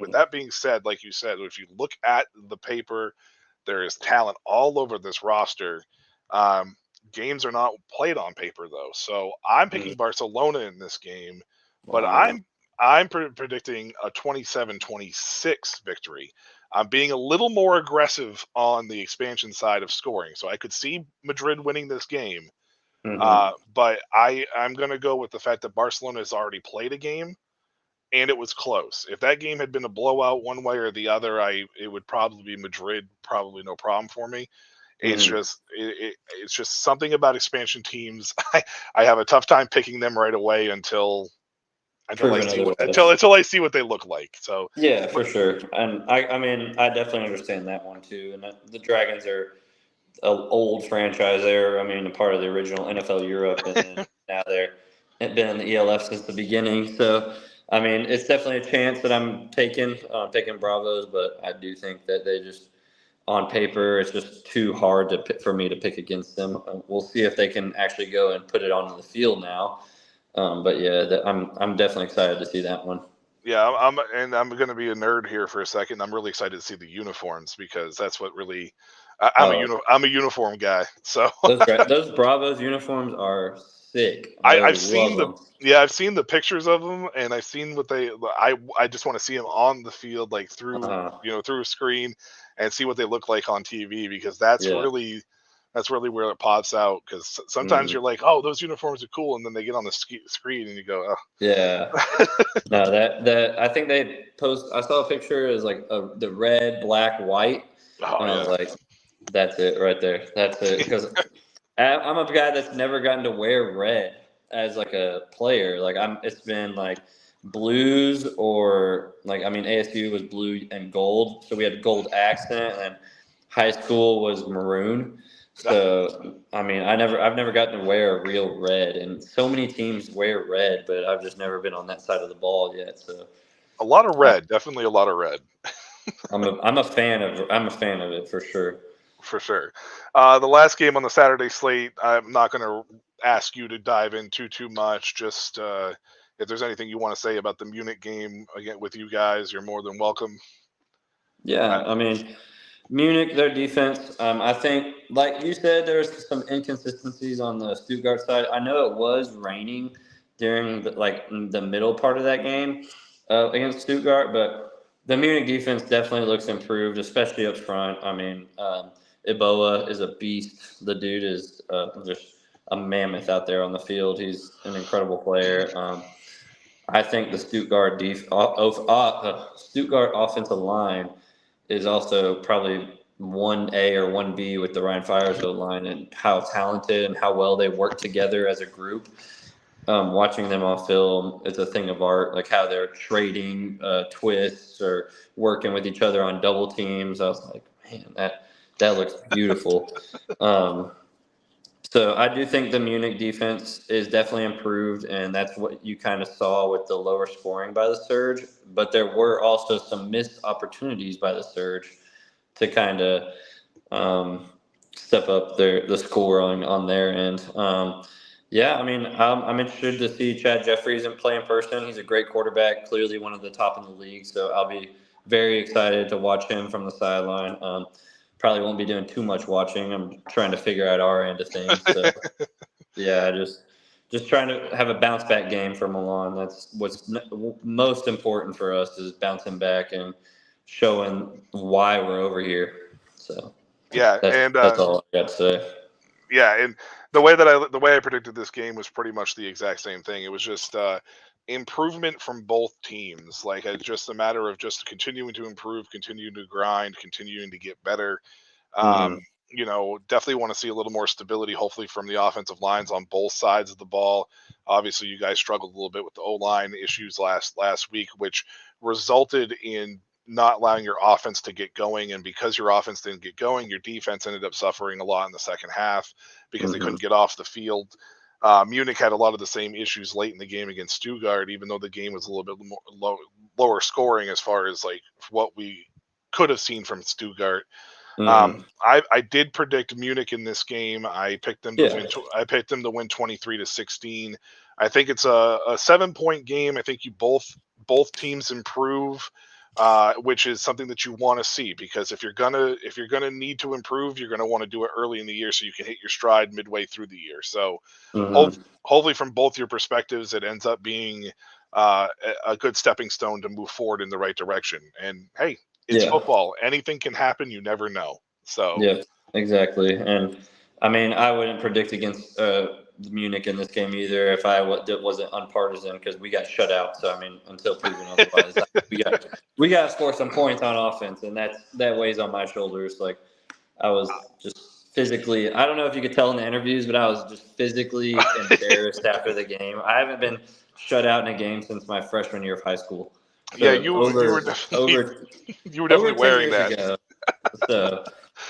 with that being said, like you said, if you look at the paper, there is talent all over this roster. Um, Games are not played on paper though, so I'm picking Barcelona in this game, but Wow. I'm predicting a 27-26 victory. I'm being a little more aggressive on the expansion side of scoring, so I could see Madrid winning this game. But I'm going to go with the fact that Barcelona has already played a game and it was close. If that game had been a blowout one way or the other, it would probably be Madrid, probably no problem for me. It's just something about expansion teams. I have a tough time picking them right away until I Proven see otherwise. until I see what they look like. So Yeah, for sure. And I mean, I definitely understand that one too. And the Dragons are an old franchise. They're, I mean, a part of the original NFL Europe, and then now they're been in the ELF since the beginning. So, I mean, it's definitely a chance that I'm taking Bravos, but I do think that they just, on paper, it's just too hard to pick, for me to pick against them. We'll see if they can actually go and put it onto the field now. But yeah, I'm definitely excited to see that one. yeah, I'm going to be a nerd here for a second. I'm really excited to see the uniforms because that's what really Oh, I'm a uniform guy. So those Bravos uniforms are sick. I I've love seen them. I've seen the pictures of them, and I've seen what I just want to see them on the field, like through Uh, through a screen, and see what they look like on TV because yeah. that's really where it pops out. Because sometimes hmm you're like, oh, those uniforms are cool, and then they get on the screen, and you go, Yeah. oh. No, that I think they post. I saw a picture is like the red, black, white, Oh and I was yeah. like, "That's it right there. That's it." Because I'm a guy that's never gotten to wear red as like a player. Like it's been like blues or like I mean ASU was blue and gold, so we had gold accent, and high school was maroon. So I mean, I've never gotten to wear a real red, and so many teams wear red, but I've just never been on that side of the ball yet. So A lot of I, red, definitely a lot of red. I'm a fan of it for sure. For sure. The last game on the Saturday slate, I'm not going to ask you to dive into too much. Just if there's anything you want to say about the Munich game again with you guys, you're more than welcome. Yeah, I mean, Munich, their defense. I think, like you said, there's some inconsistencies on the Stuttgart side. I know it was raining during the middle part of that game against Stuttgart, but the Munich defense definitely looks improved, especially up front. I mean, Iboa is a beast. The dude is just a mammoth out there on the field. He's an incredible player. I think the Stuttgart offensive line is also probably 1A or 1B with the Ryan Firefield line and how talented and how well they work together as a group. Watching them on film, it's a thing of art, like how they're trading twists or working with each other on double teams. I was like, man, that looks beautiful. Um, so I do think the Munich defense is definitely improved, and that's what you kind of saw with the lower scoring by the Surge. But there were also some missed opportunities by the Surge to kind of step up the score on their end. Yeah, I mean, I'm interested to see Chad Jeffries and play in person. He's a great quarterback, clearly one of the top in the league. So I'll be very excited to watch him from the sideline. Probably won't be doing too much watching. I'm trying to figure out our end of things. So yeah, just trying to have a bounce back game for Milan. That's what's most important for us is bouncing back and showing why we're over here. So Yeah, and That's all I got to say. yeah, and the way I predicted this game was pretty much the exact same thing. It was just improvement from both teams. Like it's just a matter of just continuing to improve, continuing to grind, continuing to get better. Mm-hmm. Definitely want to see a little more stability, hopefully from the offensive lines on both sides of the ball. Obviously, you guys struggled a little bit with the O-line issues last week, which resulted in not allowing your offense to get going. And because your offense didn't get going, your defense ended up suffering a lot in the second half because they Mm-hmm. couldn't get off the field. Munich had a lot of the same issues late in the game against Stuttgart, even though the game was a little bit lower scoring as far as like what we could have seen from Stuttgart. Mm-hmm. I did predict Munich in this game. I picked them to Yeah. win. I picked them to win 23-16. I think it's a 7-point game. I think both teams improve, which is something that you want to see because if you're gonna need to improve, you're gonna want to do it early in the year so you can hit your stride midway through the year. So Mm-hmm. hopefully from both your perspectives, it ends up being a good stepping stone to move forward in the right direction. And hey, it's Yeah. football. Anything can happen. You never know. So Yeah, exactly. And I mean, I wouldn't predict against Munich in this game either if I wasn't unpartisan because we got shut out. So I mean, until proven otherwise, we got to score some points on offense, and that weighs on my shoulders. Like I was just physically, I don't know if you could tell in the interviews, but I was just physically embarrassed after the game. I haven't been shut out in a game since my freshman year of high school. yeah, So you were definitely over you were over definitely 10 wearing years that. ago. So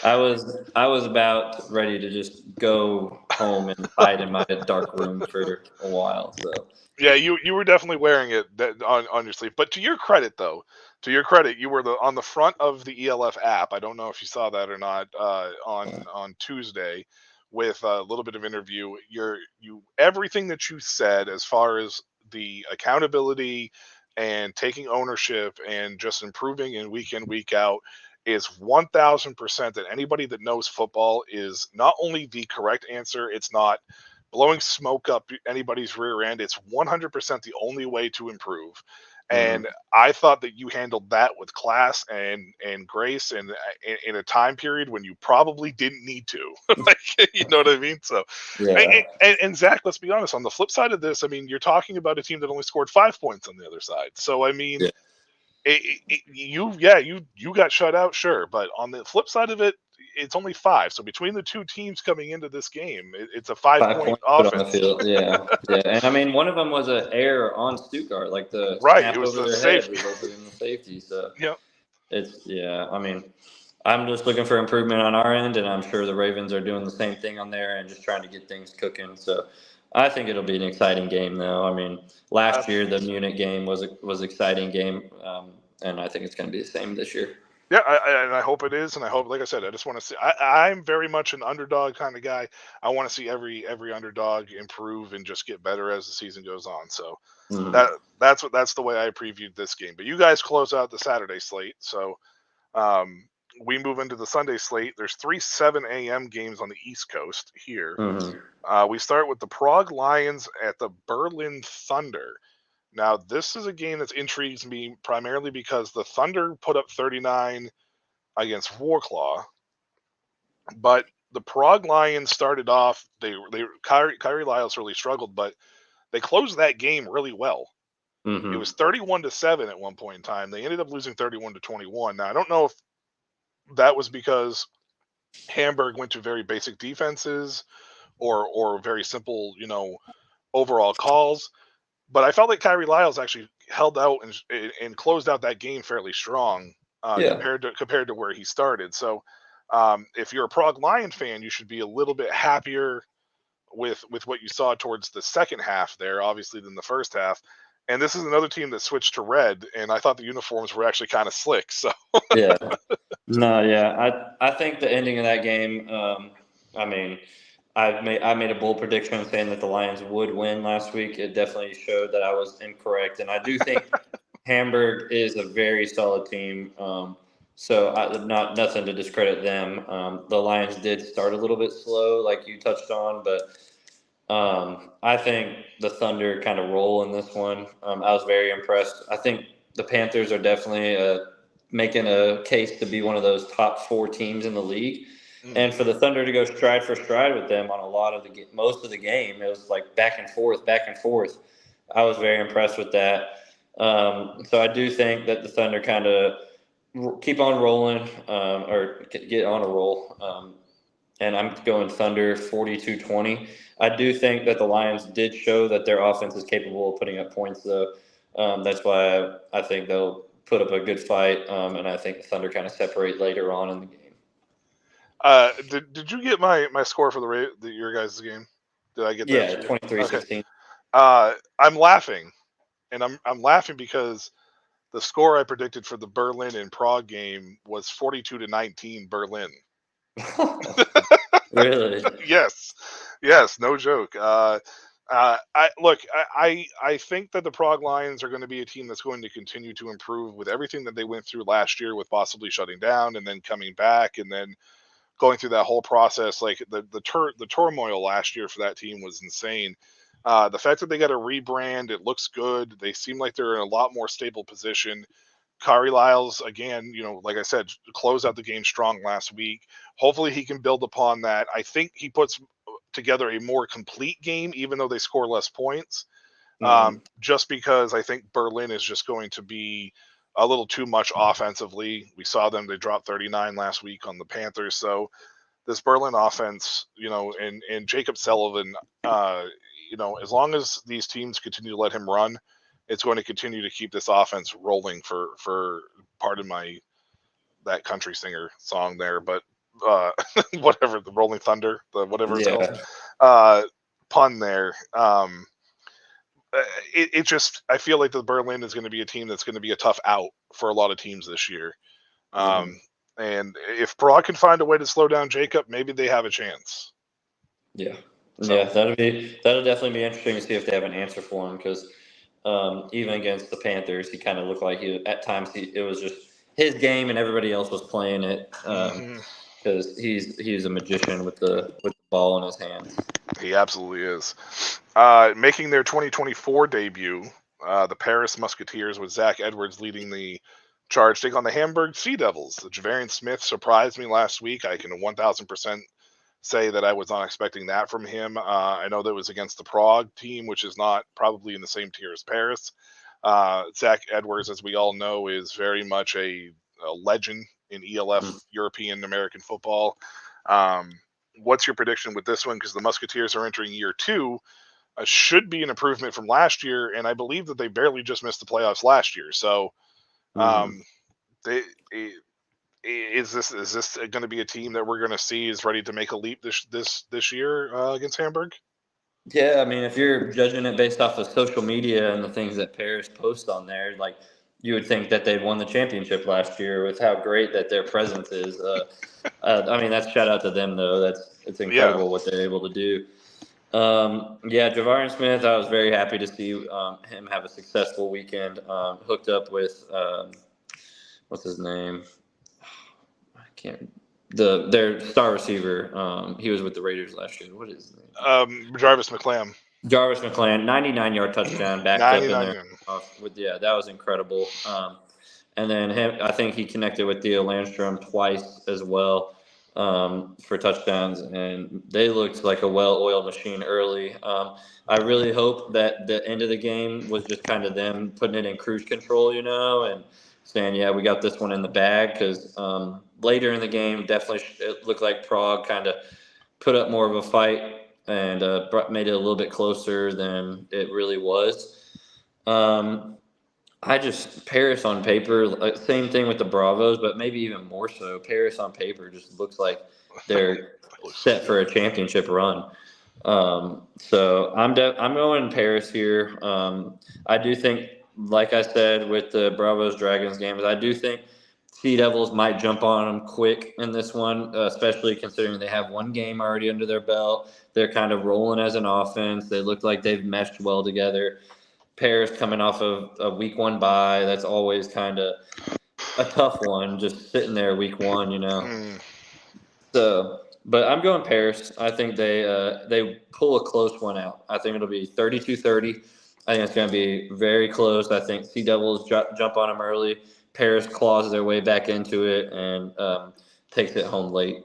I was about ready to just go home and hide in my dark room for a while. So Yeah, you were definitely wearing it on your sleeve. But to your credit, though, you were on the front of the ELF app. I don't know if you saw that or not on Tuesday with a little bit of interview. You everything that you said as far as the accountability and taking ownership and just improving in week in week out is 1000% that anybody that knows football is not only the correct answer. It's not blowing smoke up anybody's rear end. It's 100% the only way to improve. mhm. And I thought that you handled that with class and grace and in a time period when you probably didn't need to. Like, you know what I mean? So, Yeah, and Zach, let's be honest. On the flip side of this, I mean, you're talking about a team that only scored 5 points on the other side. So, I mean, yeah, you got shut out, sure, but on the flip side of it, it's only 5. So between the two teams coming into this game, it's a 5 point 5 points put on the offense. field. Yeah, yeah, and I mean one of them was an error on Stuttgart, like the Right, it snap was over the their head safety. resulted in the safety. So Yeah, it's I mean. I'm just looking for improvement on our end, and I'm sure the Ravens are doing the same thing on there and just trying to get things cooking. So I think it'll be an exciting game, though. I mean, last year the Munich game was exciting game, and I think it's going to be the same this year. yeah, and I hope it is, and I hope, like I said, I just want to see. I'm very much an underdog kind of guy. I want to see every underdog improve and just get better as the season goes on. So Mm-hmm. that's the way I previewed this game. But you guys close out the Saturday slate, so um, we move into the Sunday slate. There's 3 7 a.m. games on the East Coast here. Mm-hmm. We start with the Prague Lions at the Berlin Thunder. Now, this is a game that intrigues me primarily because the Thunder put up 39 against Warclaw, but the Prague Lions started off. Kyrie Lyles really struggled, but they closed that game really well. It Mm-hmm. was 31-7 at one point in time. They ended up losing 31-21. Now, I don't know if that was because Hamburg went to very basic defenses or very simple, overall calls. But I felt like Kyrie Lyles actually held out and closed out that game fairly strong Yeah. compared to where he started. So if you're a Prague Lion fan, you should be a little bit happier with what you saw towards the second half there, obviously, than the first half. And this is another team that switched to red, and I thought the uniforms were actually kind of slick. So Yeah. No, yeah. I think the ending of that game. I mean, I made a bold prediction saying that the Lions would win last week. It definitely showed that I was incorrect, and I do think Hamburg is a very solid team. So not nothing to discredit them. The Lions did start a little bit slow, like you touched on, but I think the Thunder kind of roll in this one. I was very impressed. I think the Panthers are definitely making a case to be one of those top 4 teams in the league. And for the Thunder to go stride for stride with them on a lot of most of the game, it was like back and forth, back and forth. I was very impressed with that. So I do think that the Thunder kind of keep on rolling or get on a roll. And I'm going Thunder 42-20. I do think that the Lions did show that their offense is capable of putting up points, though. That's why I think they'll put up a good fight, and I think the Thunder kind of separate later on in the game. Did you get my score for your guys' game? Did I get that? Yeah, 23-16. Okay. I'm laughing, and I'm laughing because the score I predicted for the Berlin and Prague game was 42-19 Berlin. Really? Yes, no joke. I think that the Prague Lions are going to be a team that's going to continue to improve with everything that they went through last year, with possibly shutting down and then coming back and then going through that whole process. Like the turmoil last year for that team was insane. The fact that they got a rebrand, it looks good. They seem like they're in a lot more stable position. Kari Lyles, again, like I said, closed out the game strong last week. Hopefully he can build upon that. I think he puts together a more complete game, even though they score less points. Just because I think Berlin is just going to be a little too much offensively. We saw them, they dropped 39 last week on the Panthers. So this Berlin offense, and Jacob Sullivan, as long as these teams continue to let him run, it's going to continue to keep this offense rolling for pardon that country singer song there, but whatever, the Rolling Thunder, whatever it's called, pun there. It just, I feel like the Berlin is going to be a team that's going to be a tough out for a lot of teams this year. And if Prague can find a way to slow down Jacob, maybe they have a chance. Yeah. So. Yeah, that'll definitely be interesting to see if they have an answer for him, because even against the Panthers, he kind of looked like at times it was just his game and everybody else was playing it, because he's a magician with the ball in his hands. He absolutely is. Making their 2024 debut, the Paris Musketeers, with Zach Edwards leading the charge, take on the Hamburg Sea Devils. The Javarian Smith surprised me last week. I can 1,000% say that I was not expecting that from him. I know that was against the Prague team, which is not probably in the same tier as Paris. Zach Edwards, as we all know, is very much a legend in ELF, European American football. What's your prediction with this one? Because the Musketeers are entering year 2. Should be an improvement from last year, and I believe that they barely just missed the playoffs last year. So, is this going to be a team that we're going to see is ready to make a leap this year against Hamburg? Yeah, I mean, if you're judging it based off of social media and the things that Paris posts on there, like, you would think that they'd won the championship last year with how great that their presence is. I mean, that's shout out to them, though. It's incredible what they're able to do. Javarian Smith, I was very happy to see him have a successful weekend. Hooked up with what's his name? I can't. Their star receiver. He was with the Raiders last year. What is his name? Jarvis McClam. 99-yard touchdown, backed up in there. That was incredible. And then I think he connected with Theo Landstrom twice as well for touchdowns, and they looked like a well-oiled machine early. I really hope that the end of the game was just kind of them putting it in cruise control, and saying, yeah, we got this one in the bag, because later in the game, definitely it looked like Prague kind of put up more of a fight and made it a little bit closer than it really was. Paris on paper, same thing with the Bravos, but maybe even more so. Paris on paper just looks like they're set for a championship run. So I'm going Paris here. I do think, like I said with the Bravos Dragons games, I do think Sea Devils might jump on them quick in this one, especially considering they have one game already under their belt. They're kind of rolling as an offense. They look like they've meshed well together. Paris coming off of a week 1 bye, that's always kind of a tough one, just sitting there week 1, So, but I'm going Paris. I think they pull a close one out. I think it'll be 32-30. I think it's going to be very close. I think Sea Devils jump on them early. Paris claws their way back into it and takes it home late.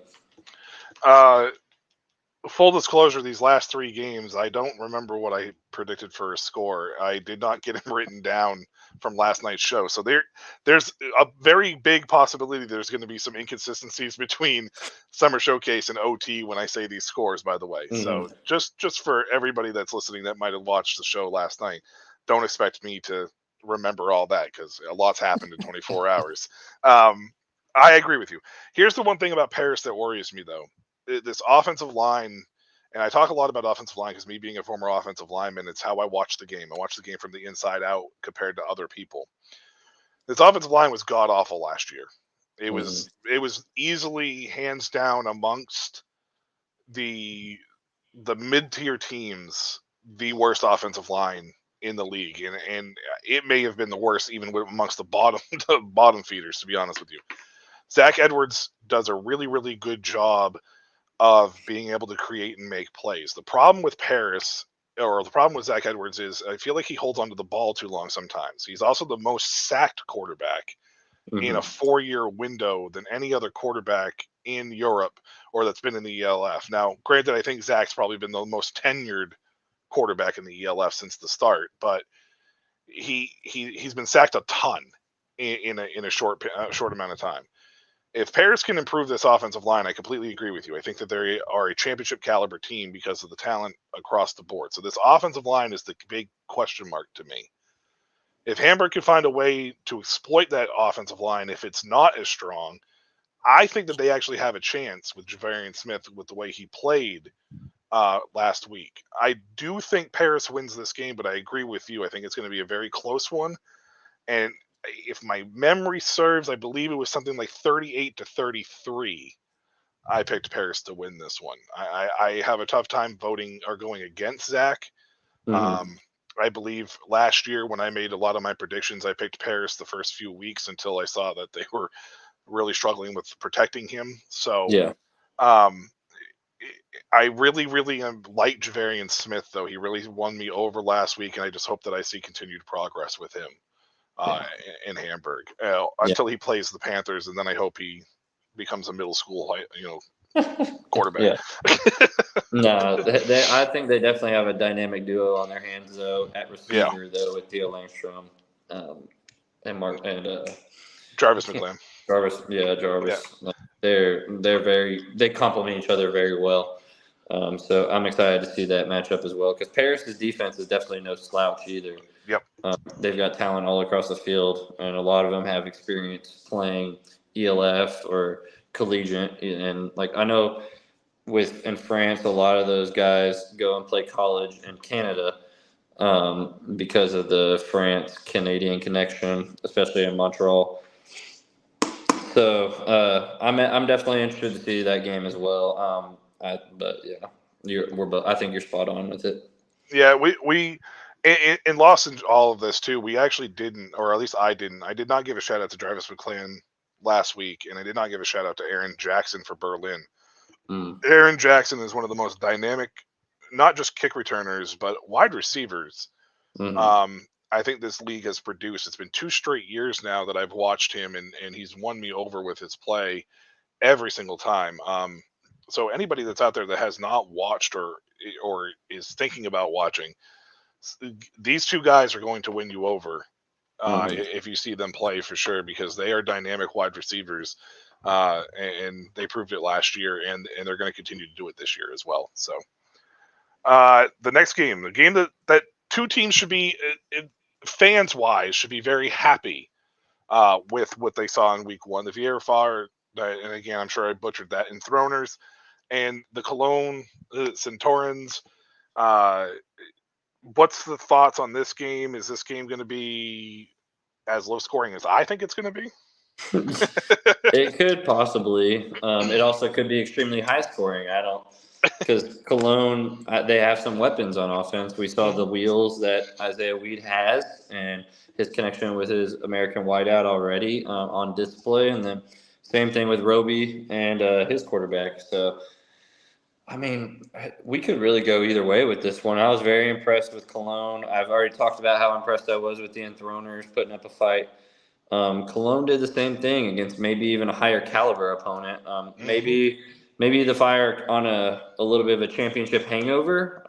Full disclosure, these last 3 games, I don't remember what I predicted for a score. I did not get it written down from last night's show. So there's a very big possibility there's going to be some inconsistencies between Summer Showcase and OT when I say these scores, by the way. So just for everybody that's listening that might have watched the show last night, don't expect me to remember all that because a lot's happened in 24 hours. I agree with you. Here's the one thing about Paris that worries me, though. This offensive line, and I talk a lot about offensive line because me being a former offensive lineman, it's how I watch the game. I watch the game from the inside out compared to other people. This offensive line was god awful last year. It was easily hands down amongst the mid tier teams the worst offensive line in the league, and it may have been the worst even amongst the bottom feeders. To be honest with you, Zach Edwards does a really, really good job of being able to create and make plays. The problem with Paris, or the problem with Zach Edwards, is I feel like he holds onto the ball too long sometimes. He's also the most sacked quarterback in a 4-year window than any other quarterback in Europe or that's been in the ELF. Now, granted, I think Zach's probably been the most tenured quarterback in the ELF since the start, but he's been sacked a ton in a short amount of time. If Paris can improve this offensive line, I completely agree with you. I think that they are a championship caliber team because of the talent across the board. So this offensive line is the big question mark to me. If Hamburg can find a way to exploit that offensive line, if it's not as strong, I think that they actually have a chance with Javarian Smith with the way he played last week. I do think Paris wins this game, but I agree with you. I think it's going to be a very close one. And if my memory serves, I believe it was something like 38-33. I picked Paris to win this one. I have a tough time voting or going against Zach. I believe last year when I made a lot of my predictions, I picked Paris the first few weeks until I saw that they were really struggling with protecting him. So I really, really like Javarian Smith, though. He really won me over last week, and I just hope that I see continued progress with him. In Hamburg until he plays the Panthers, and then I hope he becomes a middle school, quarterback. No, I think they definitely have a dynamic duo on their hands, though, at receiver, though, with Theo Langstrom and Mark and Jarvis McClam. Jarvis. Yeah. They complement each other very well. So I'm excited to see that matchup as well because Paris' defense is definitely no slouch either. Yep. They've got talent all across the field, and a lot of them have experience playing ELF or collegiate. And I know in France, a lot of those guys go and play college in Canada because of the France-Canadian connection, especially in Montreal. So I'm definitely interested to see that game as well. But yeah, I think you're spot on with it. Yeah, we in loss in all of this too. We actually didn't, or at least I didn't. I did not give a shout out to Jarvis McClan last week, and I did not give a shout out to Aaron Jackson for Berlin. Aaron Jackson is one of the most dynamic, not just kick returners, but wide receivers. I think this league has produced. It's been 2 straight years now that I've watched him, and he's won me over with his play every single time. So anybody that's out there that has not watched or is thinking about watching, these 2 guys are going to win you over if you see them play for sure, because they are dynamic wide receivers, and they proved it last year, and they're going to continue to do it this year as well. So the next game, the game that 2 teams should be, fans-wise, should be very happy with what they saw in week 1. The VRFR, and again, I'm sure I butchered that, Enthroners, and the Cologne Centaurans. What's the thoughts on this game? Is this game going to be as low scoring as I think it's going to be? It could possibly. It also could be extremely high scoring. I don't, because Cologne, they have some weapons on offense. We saw the wheels that Isaiah Weed has and his connection with his American wideout already on display. And then same thing with Roby and his quarterback. So, I mean, we could really go either way with this one. I was very impressed with Cologne. I've already talked about how impressed I was with the Enthroners putting up a fight. Cologne did the same thing against maybe even a higher caliber opponent. Maybe maybe the Fire on a little bit of a championship hangover.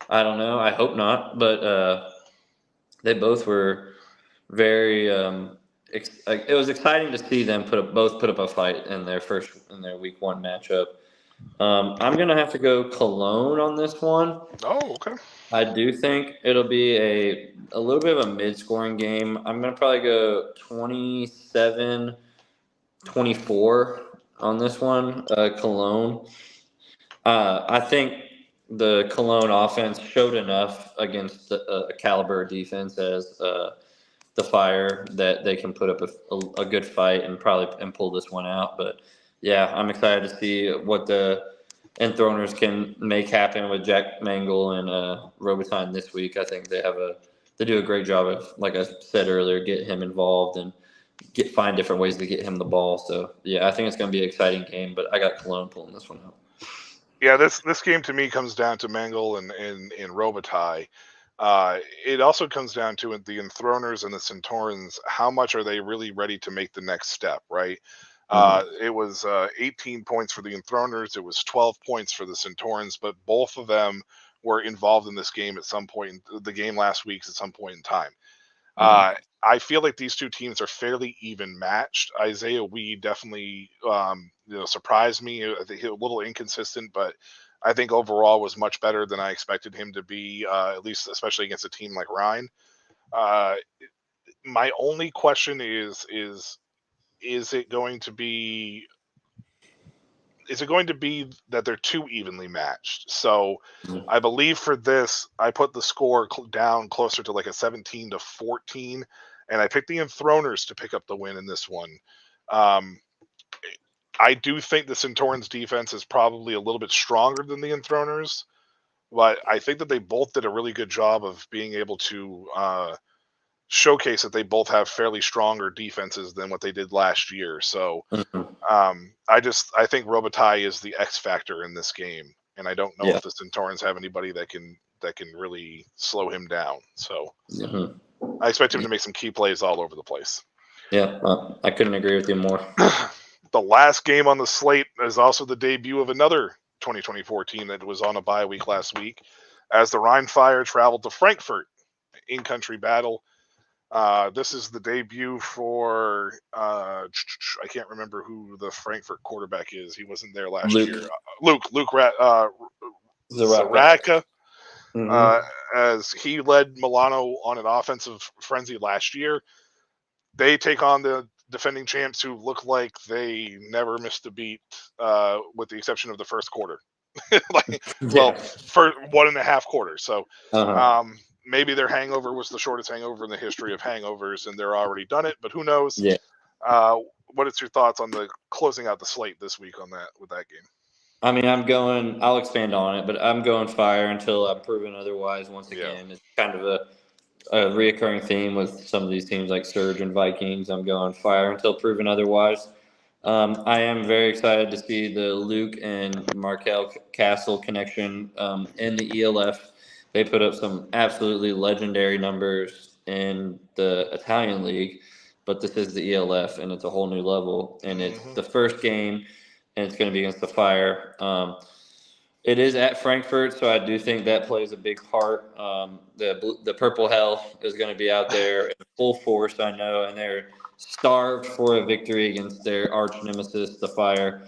I don't know. I hope not. But they both were very. It was exciting to see them both put up a fight in their week one matchup. I'm gonna have to go Cologne on this one. Oh, okay. I do think it'll be a little bit of a mid-scoring game. I'm gonna probably go 27-24 on this one. Cologne. I think the Cologne offense showed enough against a caliber defense as the Fire that they can put up a good fight and probably pull this one out. But yeah, I'm excited to see what the Enthroners can make happen with Jack Mangle and Robitaille this week. I think they do a great job of, like I said earlier, get him involved and find different ways to get him the ball. So yeah, I think it's going to be an exciting game. But I got Cologne pulling this one out. Yeah, this game to me comes down to Mangle and Robitaille. It also comes down to the Enthroners and the Centaurans. How much are they really ready to make the next step, right? It was 18 points for the Enthroners. It was 12 points for the Centaurans, but both of them were involved in this game at some point. The game last week at some point in time. I feel like these two teams are fairly even matched. Isaiah Wee definitely surprised me. I think he was a little inconsistent, but I think overall was much better than I expected him to be, at least especially against a team like Rhine. My only question is it going to be that they're too evenly matched? So I believe for this, I put the score down closer to like a 17-14, and I picked the Enthroners to pick up the win in this one. I do think the Centaurans defense is probably a little bit stronger than the Enthroners, but I think that they both did a really good job of being able to showcase that they both have fairly stronger defenses than what they did last year. So I think Robitaille is the X factor in this game, and I don't know if the Centaurans have anybody that can really slow him down. So I expect him to make some key plays all over the place. Yeah, I couldn't agree with you more. The last game on the slate is also the debut of another 2024 team that was on a bye week last week, as the Rhine Fire traveled to Frankfurt in-country battle. This is the debut for I can't remember who the Frankfurt quarterback is. He wasn't there last year. Luke Zaraka, as he led Milano on an offensive frenzy last year. They take on the defending champs, who look like they never missed a beat, with the exception of the first quarter. For 1.5 quarters. So maybe their hangover was the shortest hangover in the history of hangovers, and they're already done it, but who knows? Yeah. What is your thoughts on the closing out the slate this week with that game? I mean, I'll expand on it, but I'm going Fire until I'm proven otherwise. Once again, it's kind of a reoccurring theme with some of these teams like Surge and Vikings. I'm going Fire until proven otherwise. I am very excited to see the Luke and Markel Castle connection in the ELF. They put up some absolutely legendary numbers in the Italian league, but this is the ELF, and it's a whole new level. And it's the first game, and it's going to be against the Fire. It is at Frankfurt, so I do think that plays a big part. The Purple Hell is going to be out there in full force, I know, and they're starved for a victory against their arch nemesis, the Fire.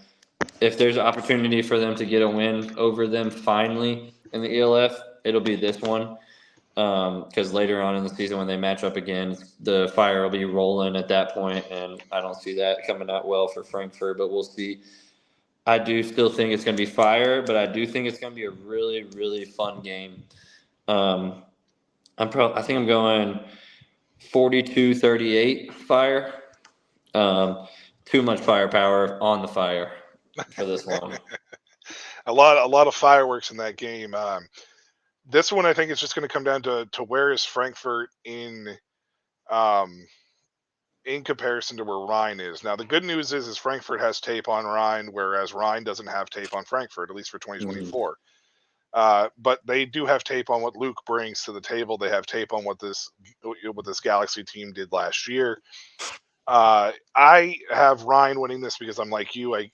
If there's an opportunity for them to get a win over them finally in the ELF, it'll be this one. Because later on in the season, when they match up again, the Fire will be rolling at that point, and I don't see that coming out well for Frankfurt, but we'll see. I do still think it's going to be Fire, but I do think it's going to be a really, really fun game. I think I'm going 42-38 Fire. Too much firepower on the Fire for this one. a lot of fireworks in that game. This one, I think, is just going to come down to where is Frankfurt in comparison to where Rhine is. Now, the good news is Frankfurt has tape on Rhine, whereas Rhine doesn't have tape on Frankfurt, at least for 2024. But they do have tape on what Luke brings to the table. They have tape on what this Galaxy team did last year. I have Ryan winning this because I'm like you. I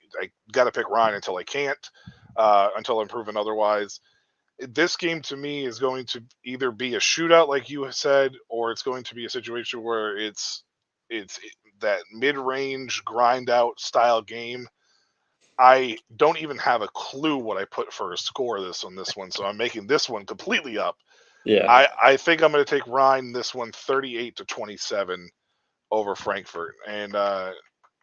got to pick Ryan until I can't, until I'm proven otherwise. This game to me is going to either be a shootout, like you said, or it's going to be a situation where it's that mid-range grind out style game. I don't even have a clue what I put for a score on this one, so I'm making this one completely up. Yeah. I think I'm going to take Ryan this one 38-27 over Frankfurt, and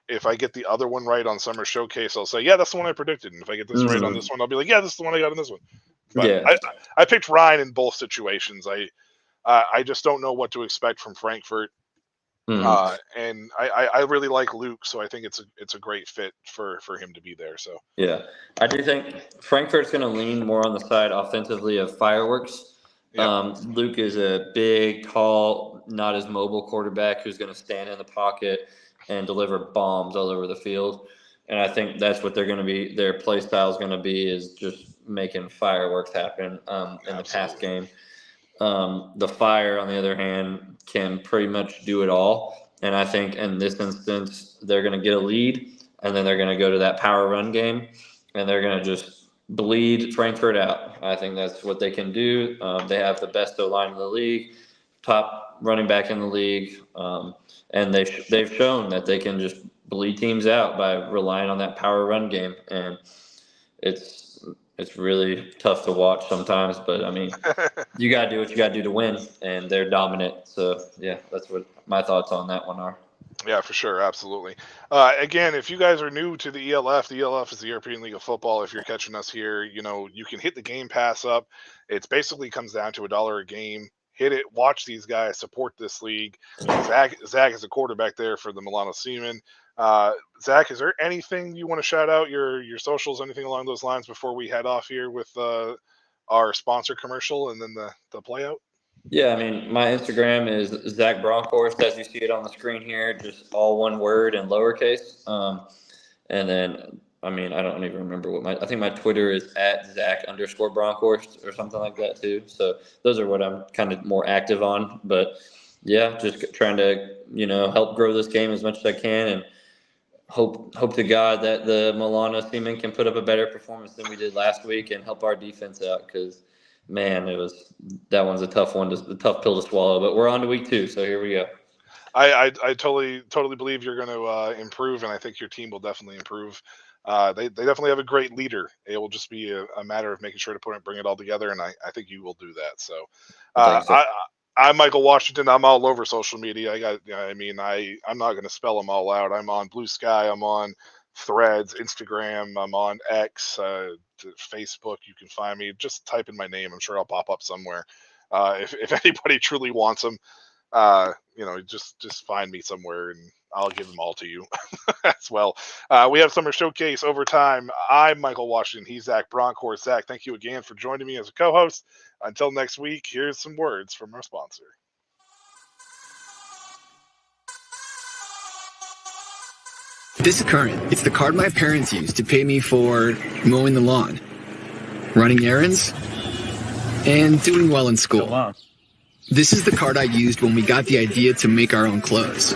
if I get the other one right on Summer Showcase, I'll say, yeah, that's the one I predicted. And if I get this right on this one, I'll be like, yeah, this is the one I got on this one. But I picked Ryan in both situations. I just don't know what to expect from Frankfurt. And I really like Luke, so I think it's a great fit for him to be there. So yeah, I do think Frankfurt's going to lean more on the side offensively of fireworks. Yep. Luke is a big, tall, not as mobile quarterback who's going to stand in the pocket and deliver bombs all over the field. And I think that's what they're going to be. Their play style is going to be is just making fireworks happen in the pass game. The Fire, on the other hand, can pretty much do it all. And I think in this instance, they're going to get a lead, and then they're going to go to that power run game, and they're going to just bleed Frankfurt out. I think that's what they can do. They have the best O-line in the league, top running back in the league, and they've shown that they can just bleed teams out by relying on that power run game. And it's really tough to watch sometimes, but I mean, you got to do what you got to do to win, and they're dominant. So yeah, that's what my thoughts on that one are. Yeah, for sure. Absolutely. Again, if you guys are new to the ELF is the European League of Football. If you're catching us here, you can hit the Game Pass up. It basically comes down to $1 a game. Hit it, watch these guys, support this league. Zach is a quarterback there for the Milano Seamen. Zach, is there anything you want to shout out, your socials, anything along those lines before we head off here with our sponsor commercial and then the play out? Yeah, I mean, my Instagram is Zach Bronkhorst, as you see it on the screen here, just all one word and lowercase. And then, I mean, I don't even remember I think my Twitter is @Zach_Bronkhorst or something like that too. So those are what I'm kind of more active on. But yeah, just trying to, help grow this game as much as I can, and hope to God that the Milano Seamen can put up a better performance than we did last week and help our defense out, because man, that one's a tough pill to swallow. But we're on to week 2, so here we go. I totally believe you're going to improve, and I think your team will definitely improve. They definitely have a great leader. It will just be a matter of making sure to bring it all together, and I think you will do that. So, I'm Michael Washington. I'm all over social media. I'm not going to spell them all out. I'm on Blue Sky. I'm on Threads, Instagram. I'm on X, Facebook. You can find me. Just type in my name. I'm sure I'll pop up somewhere. If anybody truly wants them, just find me somewhere and I'll give them all to you as well. We have Summer Showcase overtime. I'm Michael Washington. He's Zach Bronkhorst. Zach, thank you again for joining me as a co-host. Until next week, here's some words from our sponsor. This is Current. It's the card my parents used to pay me for mowing the lawn, running errands, and doing well in school. This is the card I used when we got the idea to make our own clothes.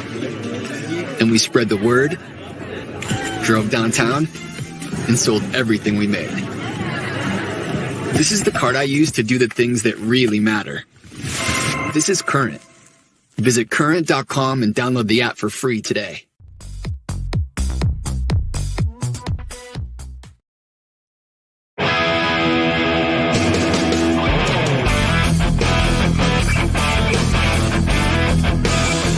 And we spread the word, drove downtown, and sold everything we made. This is the card I used to do the things that really matter. This is Current. Visit current.com and download the app for free today.